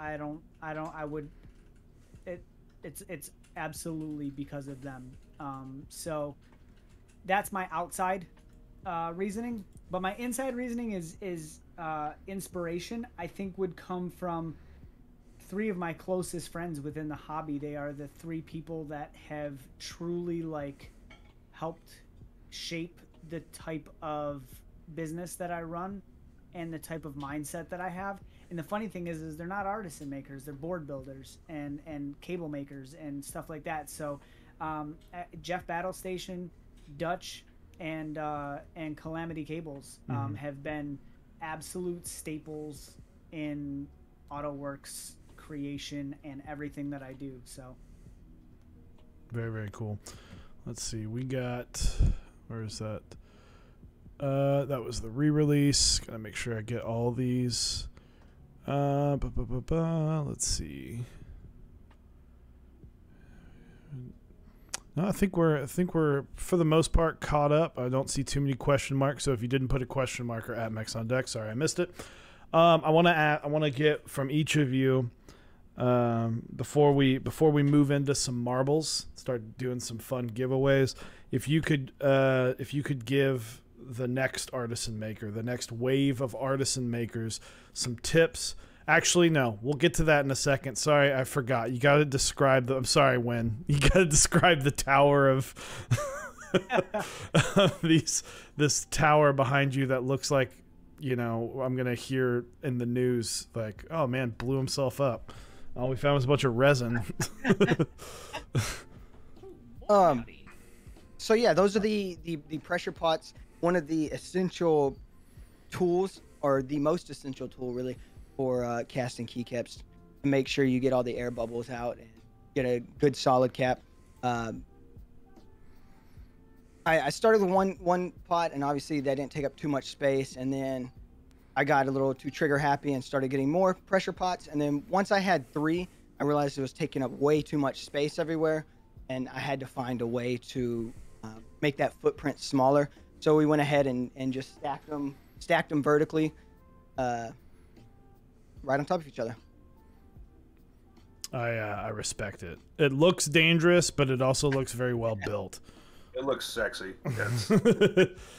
it's absolutely because of them. So that's my outside reasoning, but my inside reasoning is inspiration, I think, would come from 3 of my closest friends within the hobby. They are the 3 people that have truly helped shape the type of business that I run and the type of mindset that I have. And the funny thing is they're not artisan makers, they're board builders and cable makers and stuff like that. So Jeff Battlestation, Dutch, and Calamity Cables have been absolute staples in AutoWorks creation and everything that I do. So very, very cool. Let's see, we got, where is that? That was the re-release. Gotta make sure I get all these. Let's see. No, I think we're for the most part caught up. I don't see too many question marks. So if you didn't put a question mark or at Mex on deck, sorry I missed it. I want to get from each of you before we move into some marbles, start doing some fun giveaways. If you could give the next artisan maker, the next wave of artisan makers, some tips. Actually, no, we'll get to that in a second. Sorry, I forgot. You got to describe the. I'm sorry, Win. You got to describe the tower of this tower behind you that looks like, I'm gonna hear in the news like, oh man, blew himself up. All we found was a bunch of resin. So yeah, those are the pressure pots. One of the essential tools, or the most essential tool really, for casting keycaps, to make sure you get all the air bubbles out and get a good solid cap. I started with one pot, and obviously that didn't take up too much space, and then I got a little too trigger happy and started getting more pressure pots, and then once I had 3, I realized it was taking up way too much space everywhere, and I had to find a way to make that footprint smaller. So we went ahead and just stacked them vertically, right on top of each other. I respect it. It looks dangerous, but it also looks very well built. It looks sexy. Yes.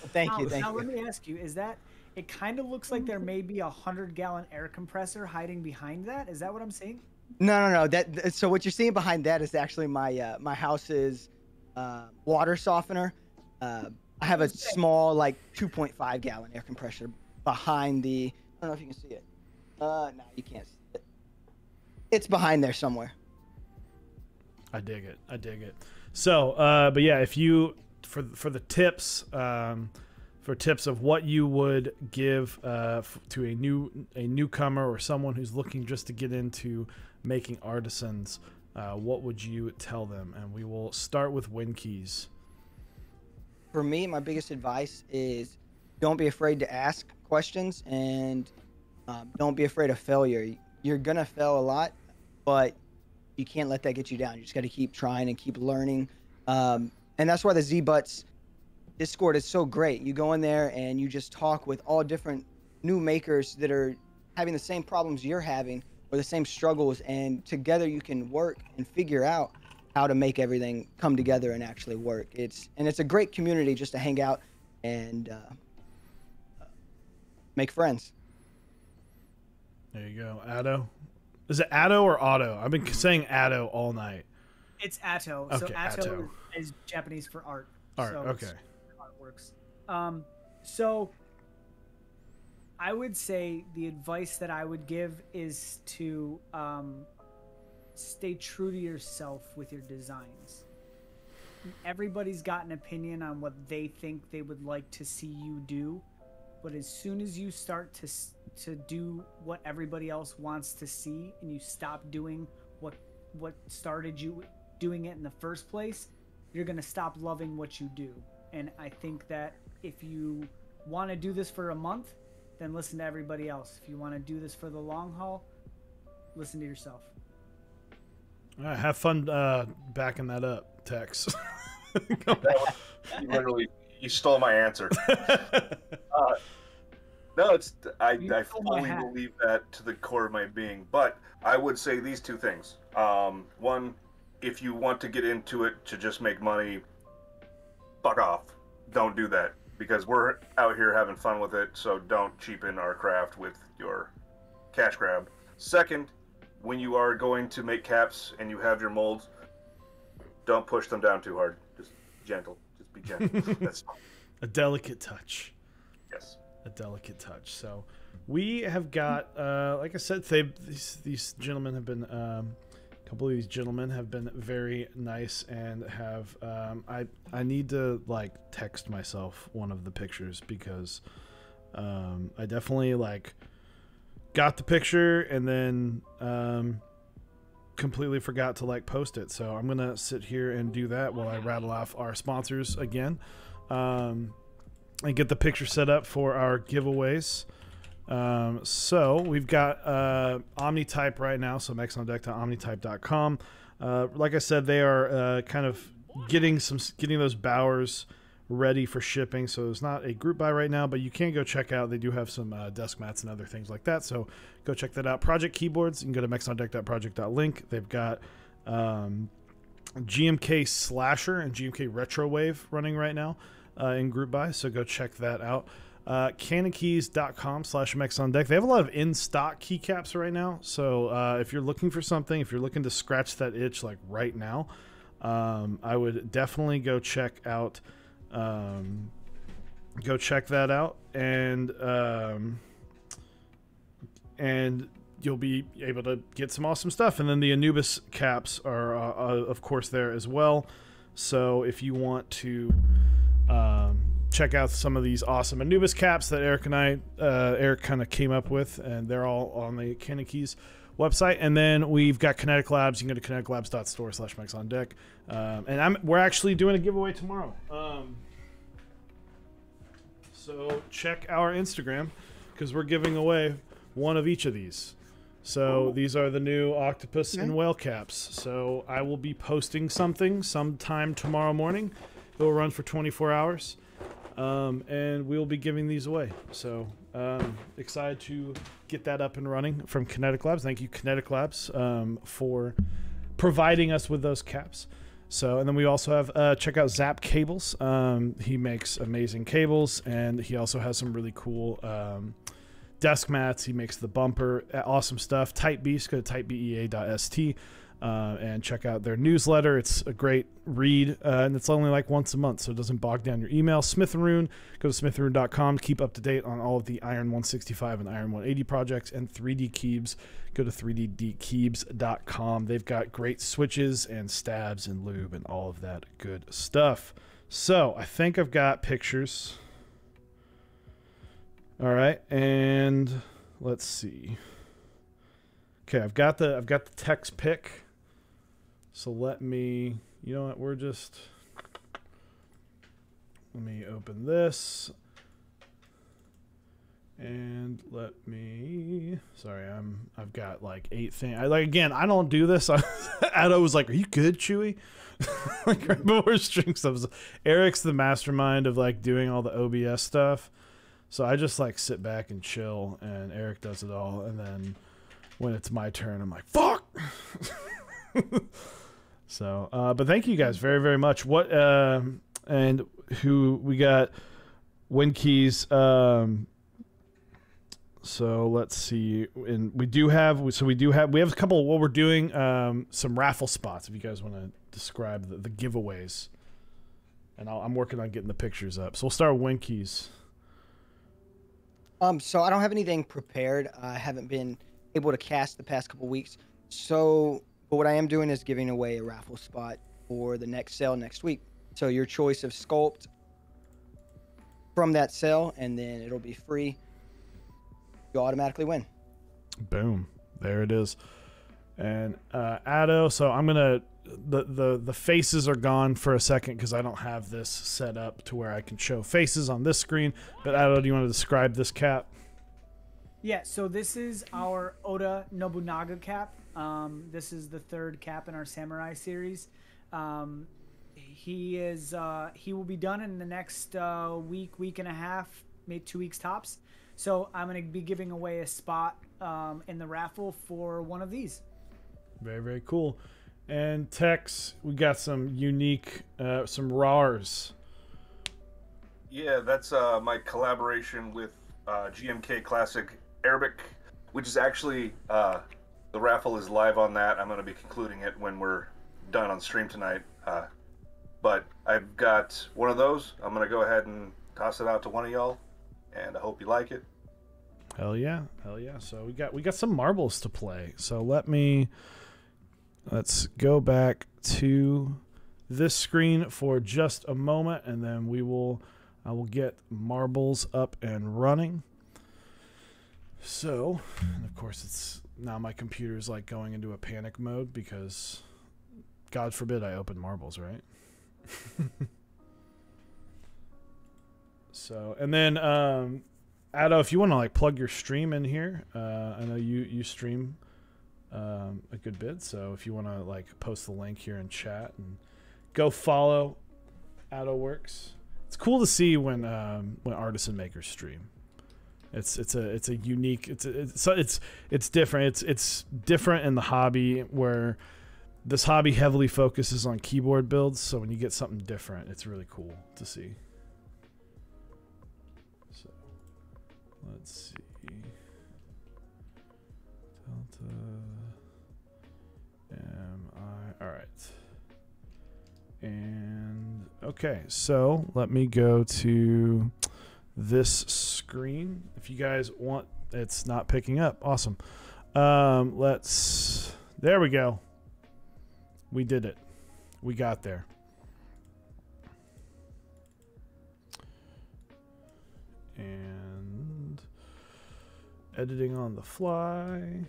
Thank you. Now let me ask you: is that? It kind of looks like there may be a 100-gallon air compressor hiding behind that. Is that what I'm seeing? No. So what you're seeing behind that is actually my house's water softener. I have a small 2.5 gallon air compressor behind the. I don't know if you can see it. No, you can't see it. It's behind there somewhere. I dig it. So, but yeah, if you for the tips, for tips of what you would give to a newcomer or someone who's looking just to get into making artisans, what would you tell them? And we will start with Winkeys. For me, my biggest advice is don't be afraid to ask questions, and don't be afraid of failure. You're gonna fail a lot, but you can't let that get you down. You just got to keep trying and keep learning. And that's why the Z-Butts Discord is so great. You go in there and you just talk with all different new makers that are having the same problems you're having or the same struggles, and together you can work and figure out how to make everything come together and actually work. It's a great community just to hang out and make friends. There you go. Addo. Is it Addo or Auto? I've been saying Addo all night. It's Atto. Okay, So Atto Atto. is Japanese for art. Art, So okay. it's how it works. So I would say the advice that I would give is to stay true to yourself with your designs. Everybody's got an opinion on what they think they would like to see you do, but as soon as you start to do what everybody else wants to see, and you stop doing what started you doing it in the first place, you're going to stop loving what you do. And I think that if you want to do this for a month, then listen to everybody else. If you want to do this for the long haul, listen to yourself. All right, have fun backing that up, Tex. You stole my answer. No, I fully believe that to the core of my being. But I would say these two things. One, if you want to get into it to just make money, fuck off. Don't do that, because we're out here having fun with it. So don't cheapen our craft with your cash grab. Second, when you are going to make caps and you have your molds, don't push them down too hard. Just gentle. Just be gentle. That's fine. A delicate touch. Yes. A delicate touch. So we have got, like I said, these gentlemen have been, a couple of these gentlemen have been very nice and have, I need to like text myself one of the pictures, because I definitely like got the picture and then completely forgot to like post it. So I'm gonna sit here and do that while I rattle off our sponsors again, and get the picture set up for our giveaways. So we've got OmniType right now, so mexondeck.omnitype.com. Like I said, they are kind of getting those bowers ready for shipping, so it's not a group buy right now, but you can go check out. They do have some desk mats and other things like that, so go check that out. Project Keyboards, you can go to mexondeck.project.link. They've got GMK Slasher and GMK Retrowave running right now in group buy, so go check that out. Canonkeys.com/mexondeck. They have a lot of in-stock keycaps right now, so if you're looking for something, if you're looking to scratch that itch like right now, I would definitely go check out that out, and you'll be able to get some awesome stuff. And then the Anubis caps are of course there as well, so if you want to check out some of these awesome Anubis caps that Eric kind of came up with, and they're all on the Canon Keys website. And then we've got Kinetic Labs. You can go to kineticlabs.store/mexondeck. And we're actually doing a giveaway tomorrow. So check our Instagram, because we're giving away one of each of these. So these are the new octopus and whale caps. So I will be posting something sometime tomorrow morning. It will run for 24 hours. And we'll be giving these away. So excited to get that up and running from Kinetic Labs. Thank you, Kinetic Labs, for providing us with those caps. So, and then we also have check out Zap Cables. He makes amazing cables, and he also has some really cool desk mats. He makes the bumper, awesome stuff. Type Beast, go to typebea.st. And check out their newsletter. It's a great read, and it's only like once a month, so it doesn't bog down your email. Smith & Rune, go to smithandrune.com to keep up to date on all of the Iron 165 and Iron 180 projects. And 3D Keebs, go to 3ddkeebs.com. They've got great switches and stabs and lube and all of that good stuff. So I think I've got pictures. All right, and let's see. Okay, I've got the text pick. So let me, you know what, let me open this. And let me. Sorry, I've got like 8 things. I don't do this. Addo was like, "Are you good, Chewy?" Like right before stream stuff. Eric's the mastermind of like doing all the OBS stuff. So I just like sit back and chill, and Eric does it all. And then when it's my turn, I'm like, "Fuck." So, but thank you guys very, very much. What and who we got? Winkeys. So let's see, and we have a couple. What we're doing, some raffle spots. If you guys want to describe the giveaways, and I'm working on getting the pictures up. So we'll start with Winkeys. So I don't have anything prepared. I haven't been able to cast the past couple weeks. So, but what I am doing is giving away a raffle spot for the next sale next week. So your choice of sculpt from that sale, and then it'll be free. You automatically win. Boom. There it is. And Addo, so I'm gonna the faces are gone for a second because I don't have this set up to where I can show faces on this screen. But Addo, do you want to describe this cap? Yeah, so this is our Oda Nobunaga cap. This is the 3rd cap in our samurai series. He will be done in the next week and a half, maybe 2 weeks tops. So I'm going to be giving away a spot in the raffle for one of these. Very, very cool. And Tex, we got some unique, some RARs. Yeah, that's my collaboration with GMK Classic Arabic, which is actually, the raffle is live on that. I'm going to be concluding it when we're done on stream tonight. But I've got one of those. I'm going to go ahead and toss it out to one of y'all, and I hope you like it. Hell yeah. Hell yeah. So we got some marbles to play. So let's go back to this screen for just a moment, and then I will get marbles up and running. So, and of course it's now my computer is like going into a panic mode because God forbid I open marbles, right? So, and then Addo, if you want to like plug your stream in here, I know you stream a good bit, so if you want to like post the link here in chat and go follow Addo Works. It's cool to see when artisan makers stream. It's a unique, it's different. It's different in the hobby where this hobby heavily focuses on keyboard builds, so when you get something different, it's really cool to see. So let's see. Delta MI. All right. And okay, so let me go to this screen. If you guys want, it's not picking up. Awesome. There we go. We did it. We got there. And editing on the fly.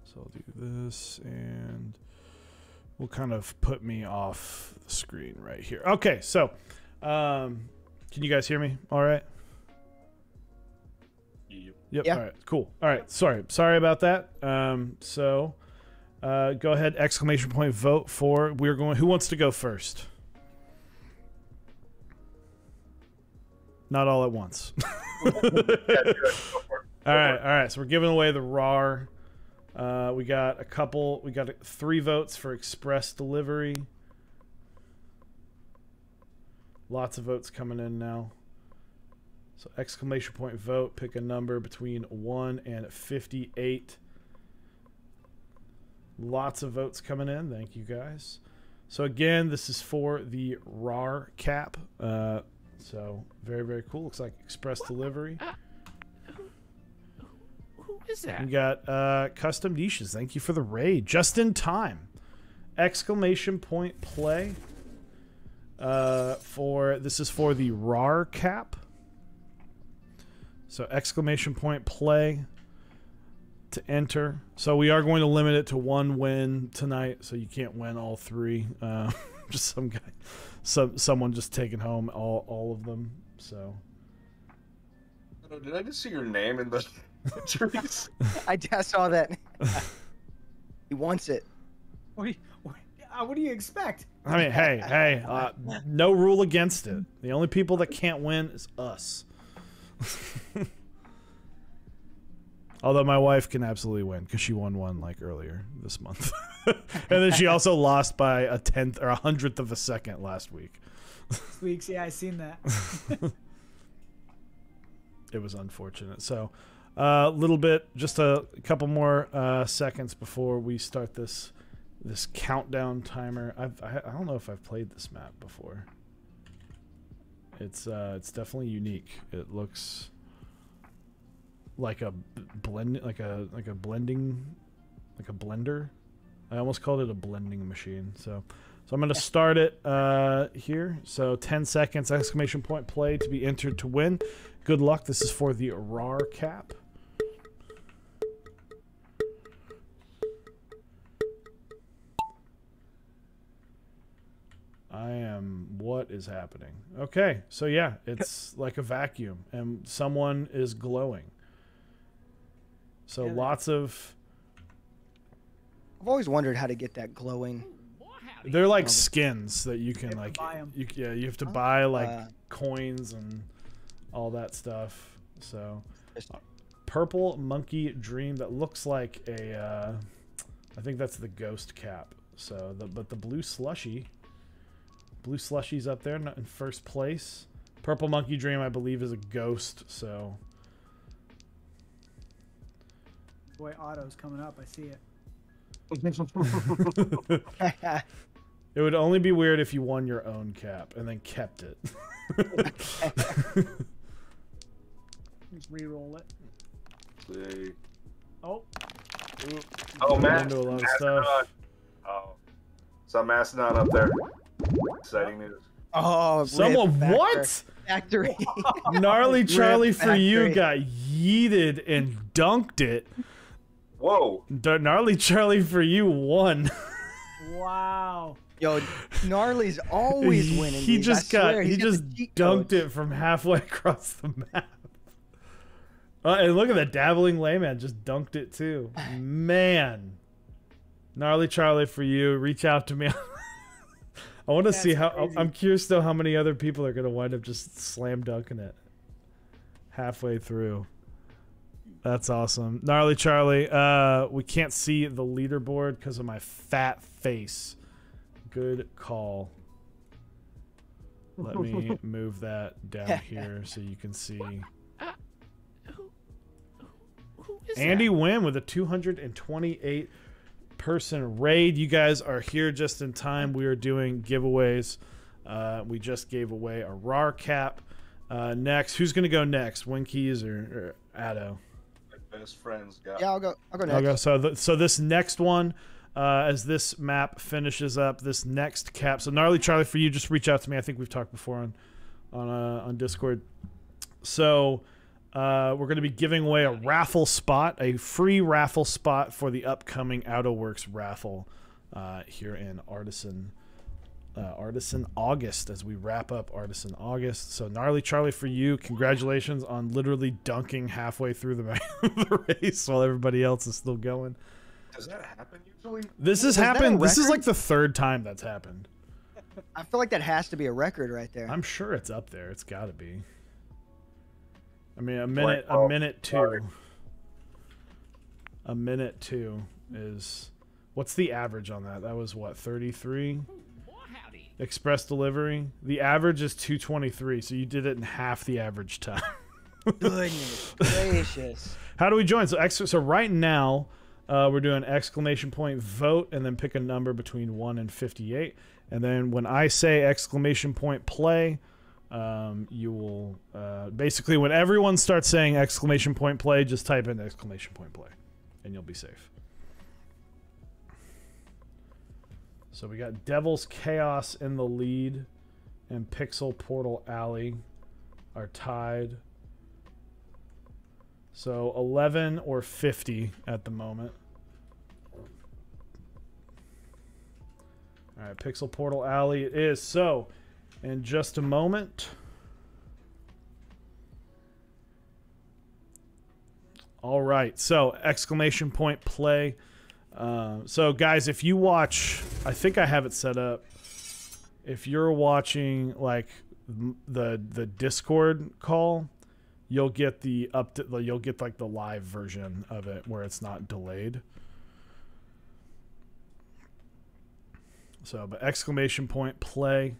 So I'll do this, and will kind of put me off the screen right here. Okay, so can you guys hear me all right? Yep. Yeah. All right, cool. All right, sorry about that. So go ahead, exclamation point, vote for. We're going. Who wants to go first? Not all at once. All right. So we're giving away the RAR. We got 3 votes for express delivery. Lots of votes coming in now. So exclamation point vote, pick a number between 1 and 58. Lots of votes coming in. Thank you guys. So again, this is for the RAR cap. So very, very cool. Looks like express delivery. Who is that? We got custom niches. Thank you for the raid. Just in time. Exclamation point play. This is for the RAR cap. So exclamation point play to enter. So we are going to limit it to 1 win tonight, so you can't win all 3. just some guy, someone just taking home all of them. So. Did I just see your name in the trees? I saw that. He wants it. What do you expect? I mean, hey, no rule against it. The only people that can't win is us. Although my wife can absolutely win because she won one like earlier this month, and then she also lost by a 10th or 100th of a second last week. Weeks, yeah, I seen that. It was unfortunate. So, little bit, just a couple more seconds before we start this countdown timer. I don't know if I've played this map before. It's definitely unique. It looks like a blending, like a blender. I almost called it a blending machine. So I'm gonna start it here. So 10 seconds, exclamation point play to be entered to win. Good luck. This is for the RAR cap. What is happening? Okay, so yeah, it's like a vacuum, and someone is glowing. So Yeah, lots of... I've always wondered how to get that glowing. They're like skins that you can like... buy 'em. You have to buy like coins and all that stuff. So... Purple Monkey Dream, that looks like a... I think that's the ghost cap. So, but the blue slushy... Blue Slushy's up there in first place. Purple Monkey Dream, I believe, is a ghost, so... Boy, Otto's coming up. I see it. It would only be weird if you won your own cap and then kept it. Just re-roll it. See. Oh. Oh, man. Into a lot of stuff. Oh. Some Mastodon up there. Exciting news. Oh, Someone, rip what? Factory. Gnarly Charlie Rip for you Factory. got yeeted and dunked it. Whoa. Gnarly Charlie for you won. Wow. Yo, Gnarly's always winning. He these, just I got swear. he He's just the cheat dunked codes. it from halfway across the map. And look at that dabbling layman just dunked it too. Man. Gnarly Charlie for you. Reach out to me. I want to see how. Crazy. I'm curious though how many other people are going to wind up just slam dunking it halfway through. That's awesome. Gnarly Charlie. We can't see the leaderboard because of my fat face. Good call. Let me move that down here so you can see. Who is Andy Wynn with a 228 person raid. You guys are here just in time. We are doing giveaways. We just gave away a RAR cap. Next, who's going to go next? Winkeys or Addo? My best friends got. Yeah, I'll go next. Okay, so this next one, as this map finishes up, this next cap. So Gnarly Charlie, for you, just reach out to me. I think we've talked before on Discord. So we're going to be giving away a raffle spot, a free raffle spot for the upcoming AutoWorks raffle here in Artisan August, as we wrap up Artisan August. So Gnarly Charlie, for you, congratulations on literally dunking halfway through the race while everybody else is still going. Does that happen usually? This has that a happened. This is record? like the third time that's happened. I feel like that has to be a record right there. I'm sure it's up there. It's got to be. I mean, a Oh, minute sorry. two. A minute two is, what's the average on that? That was what, 33? howdy? Express delivery. The average is 223, so you did it in half the average time. Goodness gracious. How do we join? So right now, we're doing exclamation point vote and then pick a number between 1 and 58. And then when I say exclamation point play, you will basically, when everyone starts saying exclamation point play, just type in exclamation point play and you'll be safe. So we got Devil's Chaos in the lead and Pixel Portal Alley are tied. So 11 or 50 at the moment. All right, Pixel Portal Alley it is. So, in just a moment. All right, so exclamation point play. So, guys, if you watch, I think I have it set up. If you're watching like the Discord call, you'll get you'll get like the live version of it where it's not delayed. So, but exclamation point play.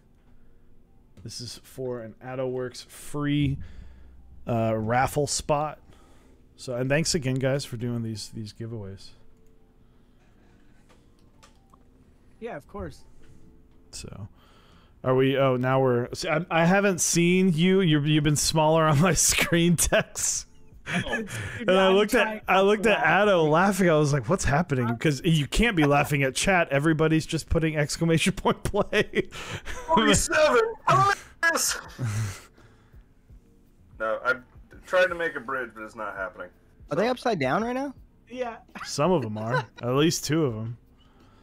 This is for an AddoWorks free raffle spot. So, and thanks again, guys, for doing these giveaways. Yeah, of course. So, are we? Oh, now we're. See, I haven't seen you. You've been smaller on my screen text. And I looked at Addo laughing. I was like, "What's happening?" Because you can't be laughing at chat. Everybody's just putting exclamation point play. 47. Yes. No, I'm trying to make a bridge, but it's not happening. Are they upside down right now? Yeah. Some of them are. At least 2 of them.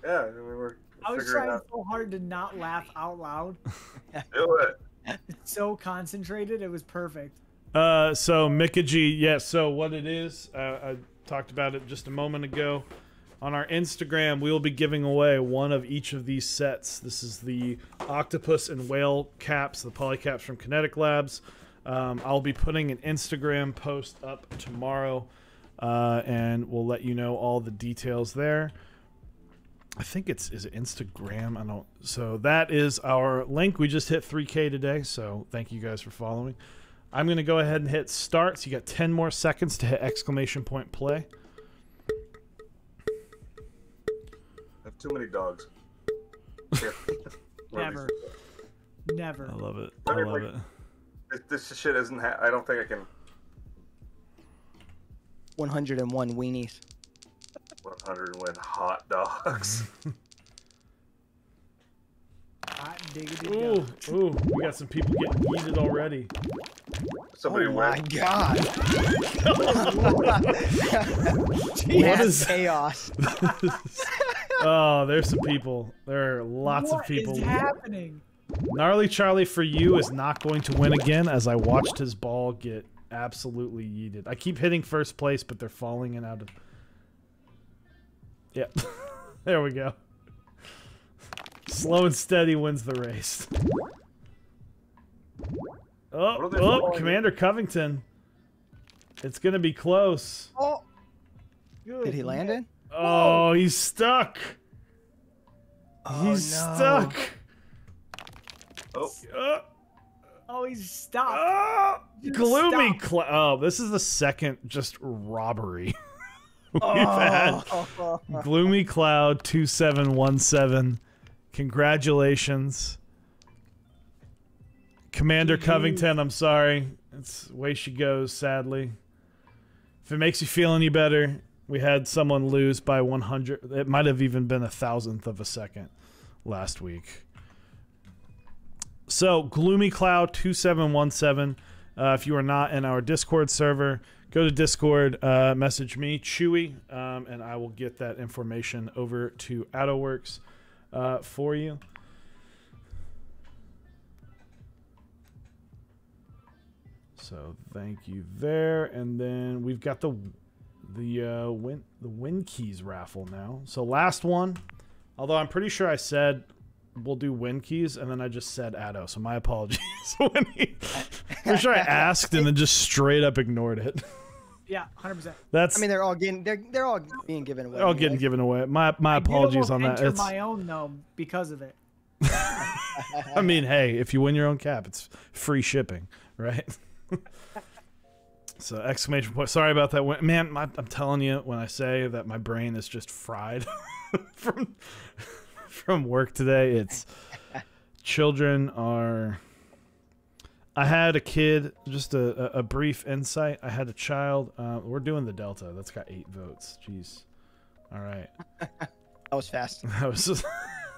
Yeah, I mean, we're I was figuring trying out. so hard to not laugh out loud. Do it. So concentrated, it was perfect. So Mikaji, yeah. So what it is, I talked about it just a moment ago. On our Instagram, we will be giving away one of each of these sets. This is the octopus and whale caps, the polycaps from Kinetic Labs. I'll be putting an Instagram post up tomorrow, and we'll let you know all the details there. I think is it Instagram? I don't. So that is our link. We just hit 3K today, so thank you guys for following. I'm going to go ahead and hit start. So you got 10 more seconds to hit exclamation point play. I have too many dogs. Here. Never. Never. I love it. I I mean, love like- it. This shit isn't. I don't think I can. 101 weenies. 101 hot dogs. Hot diggity Ooh, dog. ooh, we got some people getting yeeted already. Somebody Oh my went. god. What is- chaos? Oh, there's some people. There are lots of What people. is happening? Gnarly Charlie for you is not going to win again, as I watched his ball get absolutely yeeted. I keep hitting first place, but they're falling in out of. Yep. There we go. Slow and steady wins the race. Oh, What are they oh, falling in? Commander Covington. It's going to be close. Oh. Good. Did he land it? Oh, he's stuck. Oh, He's no. stuck. Oh, Oh, he's stopped. Just Gloomy stop. Oh, this is the second just robbery we've had. Oh. Gloomy Cloud 2717. Congratulations. Commander Covington, I'm sorry. It's the way she goes, sadly. If it makes you feel any better, we had someone lose by 100. It might have even been 1,000th of a second last week. So, Gloomy Cloud 2717. If you are not in our Discord server, go to Discord, message me, Chewy, and I will get that information over to AddoWorks for you. So thank you there, and then we've got the win keys raffle now. So last one, although I'm pretty sure I said we'll do win keys, and then I just said Addo, so my apologies. I'm sure I asked and then just straight up ignored it. Yeah, 100%. That's I mean, they're all being given away. they're all getting given away. My apologies on that. I It's, my own though because of it. I mean, hey, if you win your own cap, it's free shipping, right? So exclamation point. Sorry about that, man. I'm telling you, when I say that my brain is just fried from work today, it's children are. I had a kid. Just a brief insight. I had a child. We're doing the Delta. That's got 8 votes. Jeez. All right. That was fast.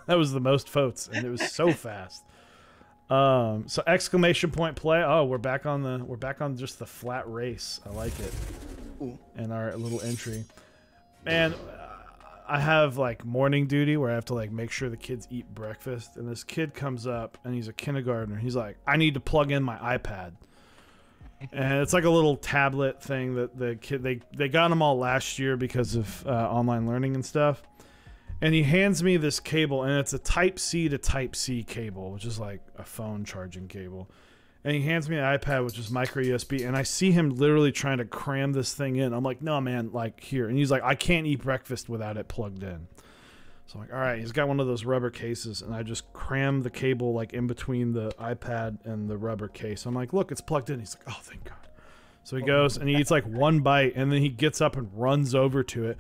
That was the most votes, and it was so fast. So exclamation point play. Oh, we're back on just the flat race. I like it. Ooh. And our little entry. Man, I have like morning duty where I have to like make sure the kids eat breakfast, and this kid comes up and he's a kindergartner. He's like, I need to plug in my iPad. And it's like a little tablet thing that the kid they got them all last year because of online learning and stuff. And he hands me this cable, and it's a Type C to Type C cable, which is like a phone charging cable. And he hands me an iPad, which is micro USB, and I see him literally trying to cram this thing in. I'm like, no, man, like here. And he's like, I can't eat breakfast without it plugged in. So I'm like, all right, he's got one of those rubber cases, and I just cram the cable like in between the iPad and the rubber case. I'm like, look, it's plugged in. He's like, oh, thank God. So he goes and he eats like one bite, and then he gets up and runs over to it,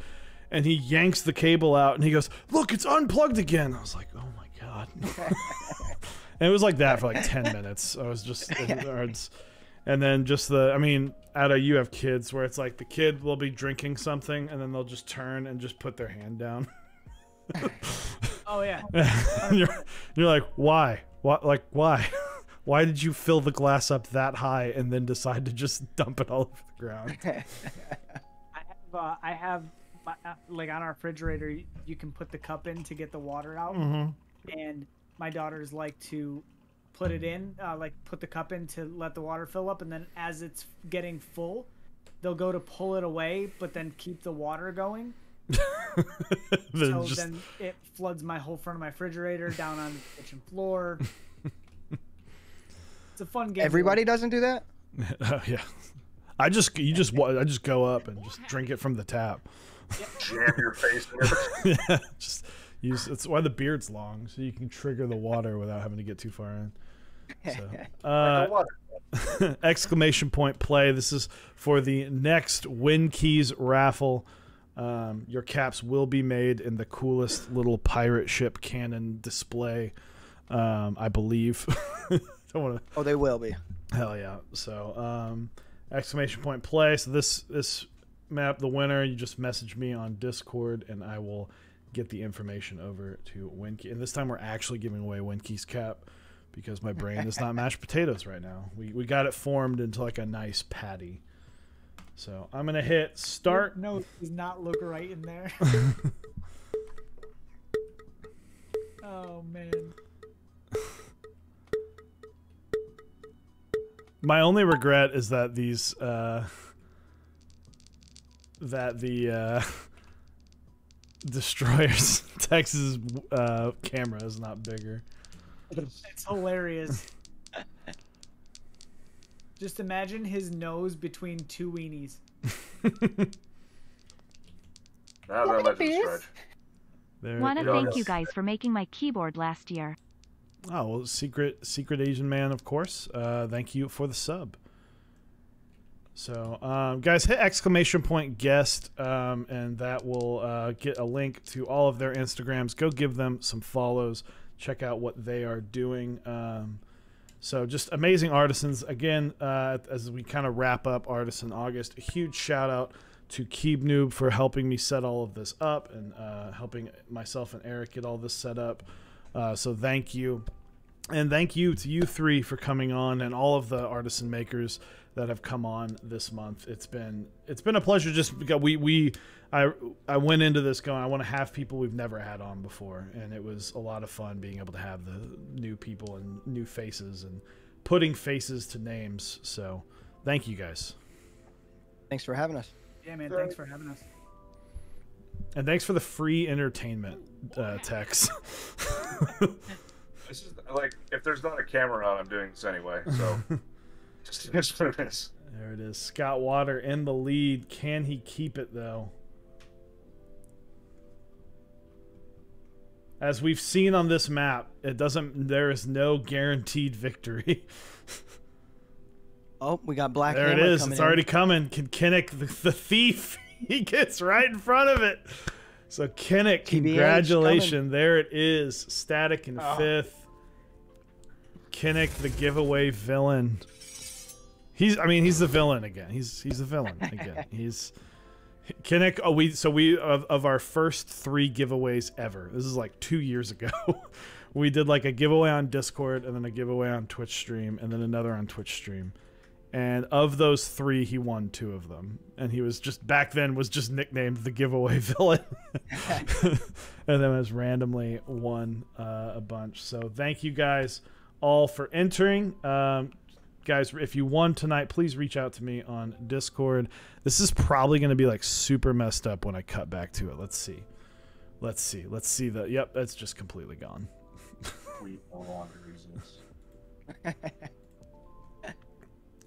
and he yanks the cable out, and he goes, look, it's unplugged again. I was like, oh my God. And it was like that for like 10 minutes. I was just, and then just you have kids where it's like the kid will be drinking something, and then they'll just turn and just put their hand down. Oh yeah. And you're like, why? What? Like, why? Why did you fill the glass up that high and then decide to just dump it all over the ground? I have like on our refrigerator, you can put the cup in to get the water out, and my daughters like to put it in, like put the cup in to let the water fill up, and then as it's getting full, they'll go to pull it away, but then keep the water going. Then it floods my whole front of my refrigerator down on the kitchen floor. It's a fun game. Everybody doesn't do that? Yeah. I just go up and just drink it from the tap. Jam your face in it. Yeah, just use. It's why the beard's long, so you can trigger the water without having to get too far in. So, exclamation point play. This is for the next Win Keys raffle. Your caps will be made in the coolest little pirate ship cannon display, I believe. Don't wanna... Oh, they will be. Hell yeah. So, exclamation point play. So this map, the winner, you just message me on Discord, and I will get the information over to Winkey. And this time we're actually giving away Winkey's cap because my brain is not mashed potatoes right now. We got it formed into like a nice patty. So I'm going to hit start. No, it does not look right in there. Oh, man. My only regret is that these, Destroyer's Texas camera is not bigger. It's hilarious. Just imagine his nose between two weenies. Not that much of a stretch. Want to thank you guys for making my keyboard last year. Oh, well, secret Asian man, of course. Thank you for the sub. So, guys, hit exclamation point guest, and that will get a link to all of their Instagrams. Go give them some follows. Check out what they are doing. So just amazing artisans. Again, as we kind of wrap up Artisan August, a huge shout out to Keeb Noob for helping me set all of this up and helping myself and Eric get all this set up. So thank you. And thank you to you three for coming on, and all of the artisan makers that have come on this month. It's been a pleasure. Just because I went into this going, I want to have people we've never had on before, and it was a lot of fun being able to have the new people and new faces and putting faces to names. So thank you guys. Thanks for having us. Yeah, man. Thanks for having us. And thanks for the free entertainment, Tex. This is like, if there's not a camera on, I'm doing this anyway. So just what it is. There it is. Scott Water in the lead. Can he keep it though? As we've seen on this map, there is no guaranteed victory. Oh, we got Black There it Hammer is. coming It's in. already coming. Kinnick, the thief, he gets right in front of it. So Kinnick, congratulations. coming. There it is. Static in fifth. Kinnick, the giveaway villain. He's the villain again. He's the villain again. He's Kinnick. We of our first 3 giveaways ever. This is like 2 years ago. We did like a giveaway on Discord, and then a giveaway on Twitch stream, and then another on Twitch stream. And of those 3, he won 2 of them. And he was just, back then, was just nicknamed the giveaway villain. And then has randomly won a bunch. So thank you guys all for entering. Guys, if you won tonight, please reach out to me on Discord. This is probably going to be like super messed up when I cut back to it. Let's see. Let's see the, yep, that's just completely gone. We no longer exist.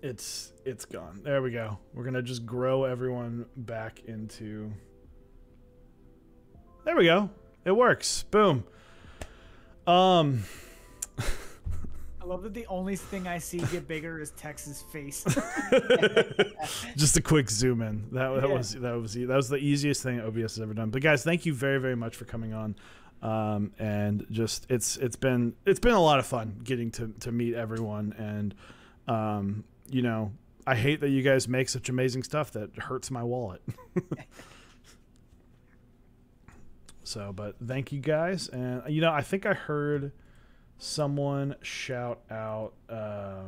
It's gone. There we go. We're gonna just grow everyone back into. There we go. It works. Boom. I love that the only thing I see get bigger is Tex's face. Just a quick zoom in. That was the easiest thing OBS has ever done. But guys, thank you very, very much for coming on. And just it's been a lot of fun getting to meet everyone. And you know, I hate that you guys make such amazing stuff that hurts my wallet. So, but thank you guys. And you know, I think I heard someone shout out I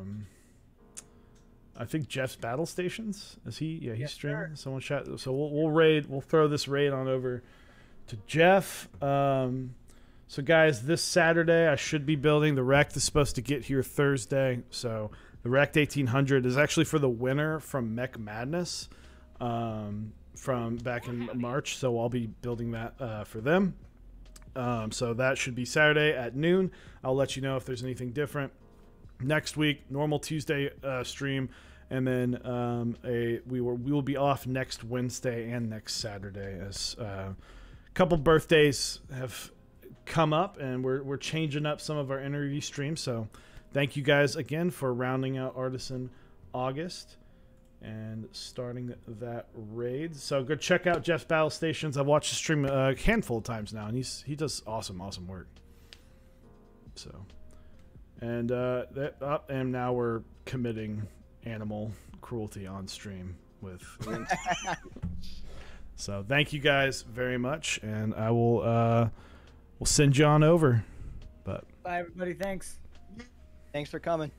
think Jeff's Battle Stations. Is he? Yeah, he's streaming. Sure. Someone shout. So we'll throw this raid on over to Jeff. So guys, this Saturday I should be building. The Rect is supposed to get here Thursday. So the Rect 1800 is actually for the winner from Mech Madness from back in March. So I'll be building that for them. So that should be Saturday at noon. I'll let you know if there's anything different. Next week, normal Tuesday stream, and then we will be off next Wednesday and next Saturday as a couple birthdays have come up, and we're changing up some of our interview streams. So thank you guys again for rounding out Artisan August and starting that raid. So go check out Jeff's Battle Stations. I've watched his stream a handful of times now, and he does awesome work. So, and and now we're committing animal cruelty on stream with. So thank you guys very much, and I will we'll send you on over. But bye everybody. Thanks Thanks for coming.